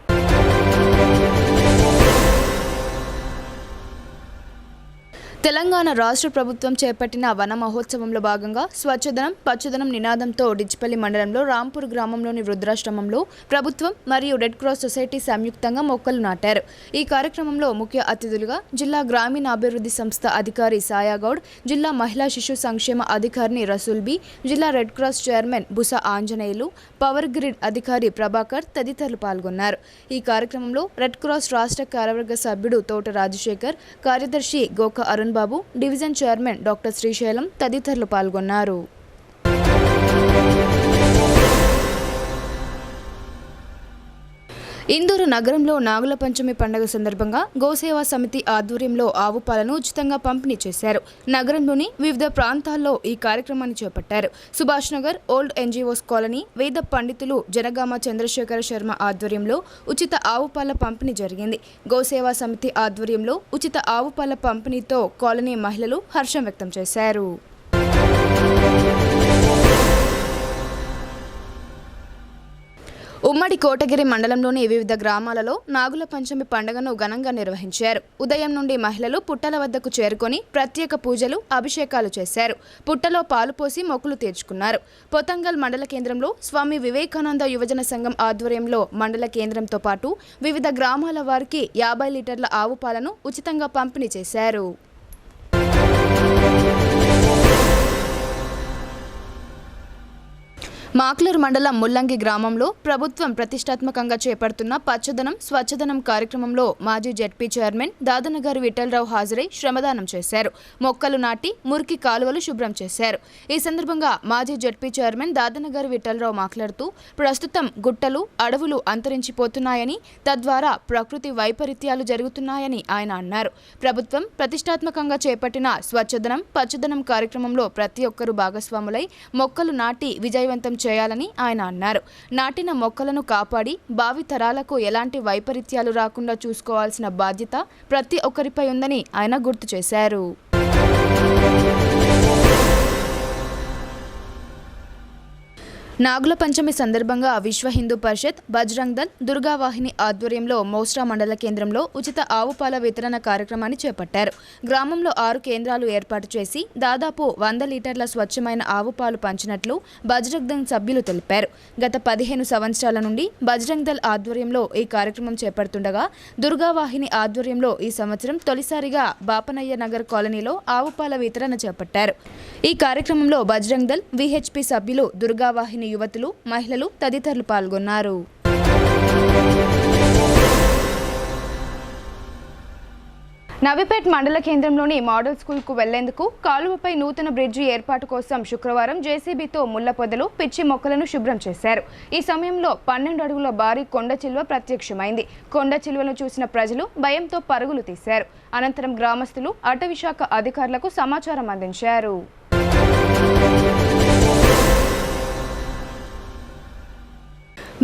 తెలంగాణ రాష్ట్ర ప్రభుత్వం చేపట్టిన వన మహోత్సవంలో భాగంగా స్వచ్ఛదనం పచ్చదనం నినాదంతో డిచ్పల్లి మండలంలో రాంపూర్ గ్రామంలోని వృద్ధాశ్రమంలో ప్రభుత్వం మరియు రెడ్ క్రాస్ సొసైటీ సంయుక్తంగా మొక్కలు నాటారు. ఈ కార్యక్రమంలో ముఖ్య అతిథులుగా జిల్లా గ్రామీణాభివృద్ధి సంస్థ అధికారి సాయాగౌడ్, జిల్లా మహిళా శిశు సంక్షేమ అధికారిని రసూల్బీ, జిల్లా red cross chairman Busa Anjaneyulu, power grid అధికారి ప్రభాకర్ తదితరులు పాల్గొన్నారు. ఈ కార్యక్రమంలో రెడ్ క్రాస్ రాష్ట్ర కార్యవర్గ సభ్యుడు తోట రాజశేఖర్, కార్యదర్శి గోక అరుణ్ బాబు, డివిజన్ చైర్మన్ డాక్టర్ శ్రీశైలం తదితరులు పాల్గొన్నారు. ఇందూరు నగరంలో నాగుల పంచమి పండుగ సందర్భంగా గోసేవా సమితి ఆధ్వర్యంలో ఆవు పాలను ఉచితంగా పంపిణీ చేశారు. నగరంలోని వివిధ ప్రాంతాల్లో ఈ కార్యక్రమాన్ని చేపట్టారు. Subhash Nagar, old NGOs colony, వేద పండితులు జనగామ చంద్రశేఖర శర్మ ఆధ్వర్యంలో ఉచిత ఆవు పాల పంపిణీ జరిగింది. గోసేవా సమితి ఆధ్వర్యంలో ఉచిత ఆవు పాల పంపిణీతో కాలనీ మహిళలు హర్షం వ్యక్తం చేశారు. ఉమ్మడి కోటగిరి మండలంలోని వివిధ గ్రామాలలో నాగుల పంచమి పండుగను ఘనంగా నిర్వహించారు. ఉదయం నుండి మహిళలు పుట్టల వద్దకు చేరుకొని ప్రత్యేక పూజలు, అభిషేకాలు చేశారు. పుట్టలో పాలు పోసి మొక్కులు తీర్చుకున్నారు. పొతంగల్ మండల కేంద్రంలో స్వామి వివేకానంద యువజన సంఘం ఆధ్వర్యంలో మండల కేంద్రంతో పాటు వివిధ గ్రామాల వారికి 50 లీటర్ల ఆవు పాలను ఉచితంగా పంపిణీ చేశారు. మాక్లూరు మండలం ముల్లంగి గ్రామంలో ప్రభుత్వం ప్రతిష్టాత్మకంగా చేపడుతున్న పచ్చదనం స్వచ్ఛదనం కార్యక్రమంలో మాజీ జెడ్పీ చైర్మన్ దాదనగారి విఠలరావు హాజరై శ్రమదానం చేశారు. మొక్కలు నాటి మురికి కాలువలు శుభ్రం చేశారు. ఈ సందర్భంగా మాజీ జెడ్పీ చైర్మన్ దాదనగారి విఠలరావు మాట్లాడుతూ ప్రస్తుతం గుట్టలు, అడవులు అంతరించిపోతున్నాయని, తద్వారా ప్రకృతి వైపరీత్యాలు జరుగుతున్నాయని ఆయన అన్నారు. ప్రభుత్వం ప్రతిష్టాత్మకంగా చేపట్టిన స్వచ్ఛదనం పచ్చదనం కార్యక్రమంలో ప్రతి ఒక్కరూ భాగస్వాములై మొక్కలు నాటి విజయవంతం చేయాలని ఆయన అన్నారు. నాటిన మొక్కలను కాపాడి భావి తరాలకు ఎలాంటి వైపరీత్యాలు రాకుండా చూసుకోవాల్సిన బాధ్యత ప్రతి ఒక్కరిపై ఉందని ఆయన గుర్తు చేశారు. నాగుల పంచమి సందర్భంగా విశ్వ హిందూ పరిషత్, బజరంగ్ దళ్, దుర్గావాహిని ఆధ్వర్యంలో మోస్రా మండల కేంద్రంలో ఉచిత ఆవు పాల వితరణ కార్యక్రమాన్ని చేపట్టారు. గ్రామంలో 6 కేంద్రాలు ఏర్పాటు చేసి దాదాపు 100 లీటర్ల స్వచ్ఛమైన ఆవు పాలు పంచినట్లు బజరంగ్ దళ్ సభ్యులు తెలిపారు. గత 15 సంవత్సరాల నుండి బజరంగ్ దళ్ ఆధ్వర్యంలో ఈ కార్యక్రమం చేపడుతుండగా దుర్గావాహిని ఆధ్వర్యంలో ఈ సంవత్సరం తొలిసారిగా బాపనయ్య నగర్ కాలనీలో ఆవు పాల వితరణ చేపట్టారు. ఈ కార్యక్రమంలో బజరంగ్ దళ్, విహెచ్పి సభ్యులు, దుర్గావాహిని యువతులు, మహిళలు తదితరులు పాల్గొన్నారు. నవీపేట్ మండల కేంద్రంలోని మోడల్ స్కూల్కు వెళ్లేందుకు కాలువపై నూతన బ్రిడ్జి ఏర్పాటు కోసం శుక్రవారం జేసీబీతో ముళ్ల పొదలు, పిచ్చి మొక్కలను శుభ్రం చేశారు. ఈ సమయంలో 12 అడుగుల భారీ కొండ చిలువ ప్రత్యక్షమైంది. కొండ చిలువను చూసిన ప్రజలు భయంతో పరుగులు తీశారు. అనంతరం గ్రామస్తులు అటవీ శాఖ అధికారులకు సమాచారం అందించారు.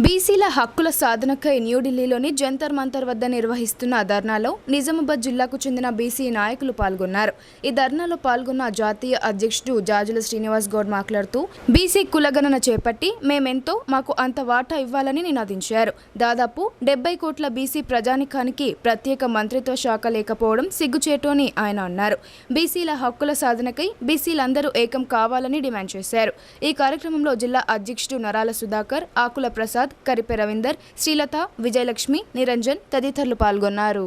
బీసీల హక్కుల సాధనకై న్యూఢిల్లీలోని జంతర్ మంతర్ వద్ద నిర్వహిస్తున్న ధర్నాలో నిజామాబాద్ జిల్లాకు చెందిన బీసీ నాయకులు పాల్గొన్నారు. ఈ ధర్నాలో పాల్గొన్న జాతీయ అధ్యక్షుడు జాజుల శ్రీనివాస్ గౌడ్ మాట్లాడుతూ బీసీ కులగణన చేపట్టి మేమెంతో మాకు అంత వాటా ఇవ్వాలని నినాదించారు. దాదాపు 70 కోట్ల బీసీ ప్రజానికానికి ప్రత్యేక మంత్రిత్వ శాఖ లేకపోవడం సిగ్గుచేటు అని ఆయన అన్నారు. బీసీల హక్కుల సాధనకై బీసీలందరూ ఏకం కావాలని డిమాండ్ చేశారు. ఈ కార్యక్రమంలో జిల్లా అధ్యక్షుడు నరాల సుధాకర్, ఆకుల ప్రసాద్, కరిపె రవీందర్, శ్రీలత, విజయలక్ష్మి, నిరంజన్ తదితరులు పాల్గొన్నారు.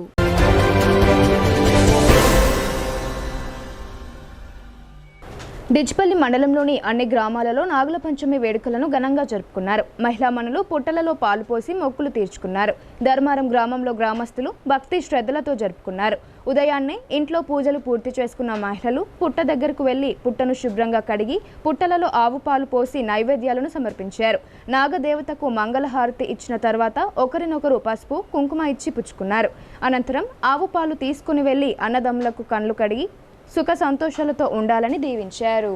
డిచ్పల్లి మండలంలోని అన్ని గ్రామాలలో నాగుల పంచమి వేడుకలను ఘనంగా జరుపుకున్నారు. మహిళా మనులు పుట్టలలో పాలు పోసి మొక్కులు తీర్చుకున్నారు. ధర్మారం గ్రామంలో గ్రామస్తులు భక్తి శ్రద్ధలతో జరుపుకున్నారు. ఉదయాన్నే ఇంట్లో పూజలు పూర్తి చేసుకున్న మహిళలు పుట్ట దగ్గరకు వెళ్లి పుట్టను శుభ్రంగా కడిగి పుట్టలలో ఆవు పాలు పోసి నైవేద్యాలను సమర్పించారు. నాగదేవతకు మంగళహారతి ఇచ్చిన తర్వాత ఒకరినొకరు పసుపు కుంకుమ ఇచ్చి పుచ్చుకున్నారు. అనంతరం ఆవు పాలు తీసుకుని వెళ్లి అన్నదమ్ములకు కండ్లు కడిగి సుఖ సంతోషాలతో ఉండాలని దీవించారు.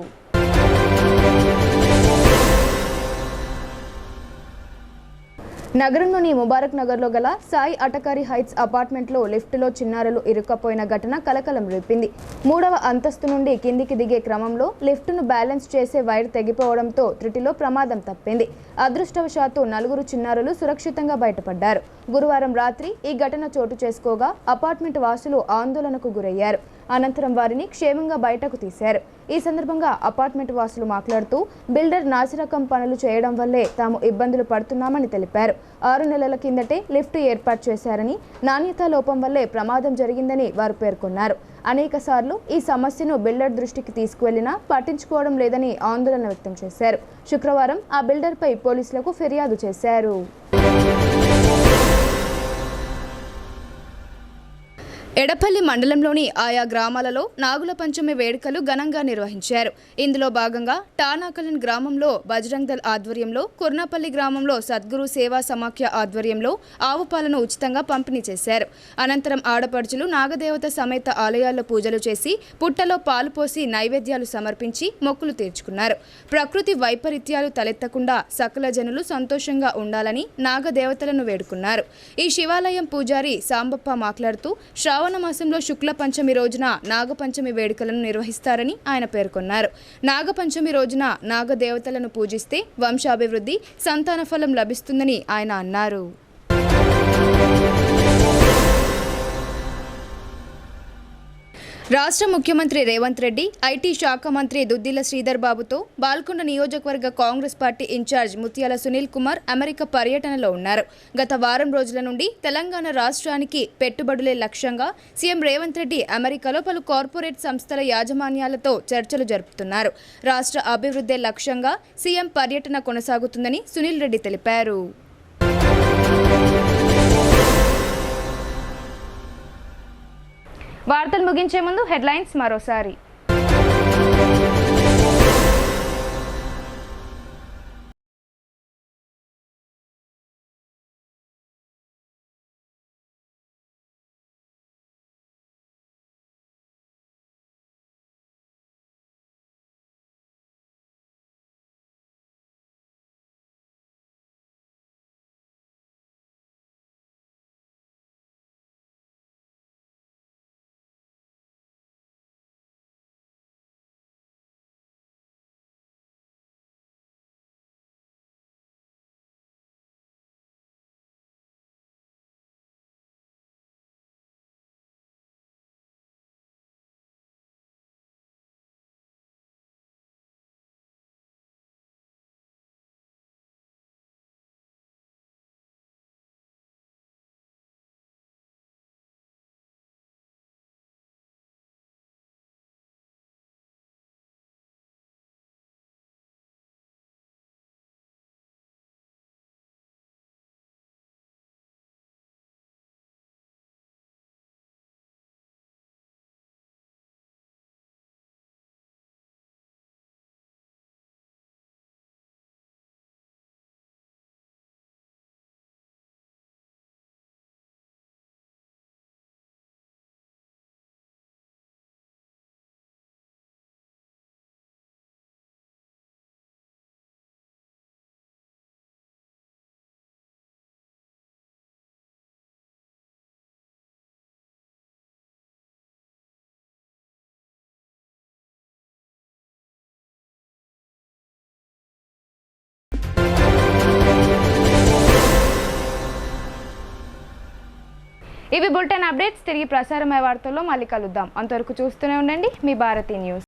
నగరంలోని ముబారక్ నగర్లో గల సాయి అటకారి హైట్స్ అపార్ట్మెంట్లో లిఫ్టులో చిన్నారులు ఇరుక్కపోయిన ఘటన కలకలం రేపింది. 3వ అంతస్తు నుండి కిందికి దిగే క్రమంలో లిఫ్టును బ్యాలెన్స్ చేసే వైర్ తెగిపోవడంతో త్రుటిలో ప్రమాదం తప్పింది. అదృష్టవశాత్తు 4 చిన్నారులు సురక్షితంగా బయటపడ్డారు. గురువారం రాత్రి ఈ ఘటన చోటు చేసుకోగా అపార్ట్మెంట్ వాసులు ఆందోళనకు గురయ్యారు. అనంతరం వారిని క్షేమంగా బయటకు తీశారు. ఈ సందర్భంగా అపార్ట్మెంట్ వాసులు మాట్లాడుతూ బిల్డర్ నాసిరకం పనులు చేయడం వల్లే తాము ఇబ్బందులు పడుతున్నామని తెలిపారు. 6 నెలల కిందటే లిఫ్ట్ ఏర్పాటు చేశారని, నాణ్యతా లోపం వల్లే ప్రమాదం జరిగిందని వారు పేర్కొన్నారు. అనేక సార్లు ఈ సమస్యను బిల్డర్ దృష్టికి తీసుకువెళ్లినా పట్టించుకోవడం లేదని ఆందోళన వ్యక్తం చేశారు. శుక్రవారం ఆ బిల్డర్పై పోలీసులకు ఫిర్యాదు చేశారు. ఎడపల్లి మండలంలోని ఆయా గ్రామాలలో నాగుల పంచమి వేడుకలు ఘనంగా నిర్వహించారు. ఇందులో భాగంగా టానాకలన్ గ్రామంలో బజరంగ్ దళ్ ఆధ్వర్యంలో, కుర్నాపల్లి గ్రామంలో సద్గురు సేవా సమాఖ్య ఆధ్వర్యంలో ఆవు పాలను ఉచితంగా పంపిణీ చేశారు. అనంతరం ఆడపడుచులు నాగదేవత సమేత ఆలయాల్లో పూజలు చేసి పుట్టలో పాలు పోసి నైవేద్యాలు సమర్పించి మొక్కులు తీర్చుకున్నారు. ప్రకృతి వైపరీత్యాలు తలెత్తకుండా సకల జనులు సంతోషంగా ఉండాలని నాగదేవతలను వేడుకున్నారు. ఈ శివాలయం పూజారి సాంబప్ప మాట్లాడుతూ శ్రావణ మాసంలో శుక్ల పంచమి రోజున నాగపంచమి వేడుకలను నిర్వహిస్తారని ఆయన పేర్కొన్నారు. నాగపంచమి రోజున నాగదేవతలను పూజిస్తే వంశాభివృద్ధి, సంతాన ఫలం లభిస్తుందని ఆయన అన్నారు. రాష్ట్ర ముఖ్యమంత్రి రేవంత్ రెడ్డి, ఐటీ శాఖ మంత్రి దుద్దిల శ్రీధర్ బాబుతో బాల్కొండ నియోజకవర్గ కాంగ్రెస్ పార్టీ ఇన్ఛార్జ్ ముత్యాల సునీల్ కుమార్ అమెరికా పర్యటనలో ఉన్నారు. గత వారం రోజుల నుండి తెలంగాణ రాష్ట్రానికి పెట్టుబడులే లక్ష్యంగా సీఎం రేవంత్ రెడ్డి అమెరికాలో పలు కార్పొరేట్ సంస్థల యాజమాన్యాలతో చర్చలు జరుపుతున్నారు. రాష్ట్ర అభివృద్ధి లక్ష్యంగా సీఎం పర్యటన కొనసాగుతుందని సునీల్ రెడ్డి తెలిపారు. వార్తలు ముగించే ముందు హెడ్లైన్స్ మరోసారి. ఇవి బులెటిన్ అప్డేట్స్. తిరిగి ప్రసారమయ్యే వార్తల్లో మళ్ళీ కలుద్దాం. అంతవరకు చూస్తూనే ఉండండి మీ భారతీ న్యూస్.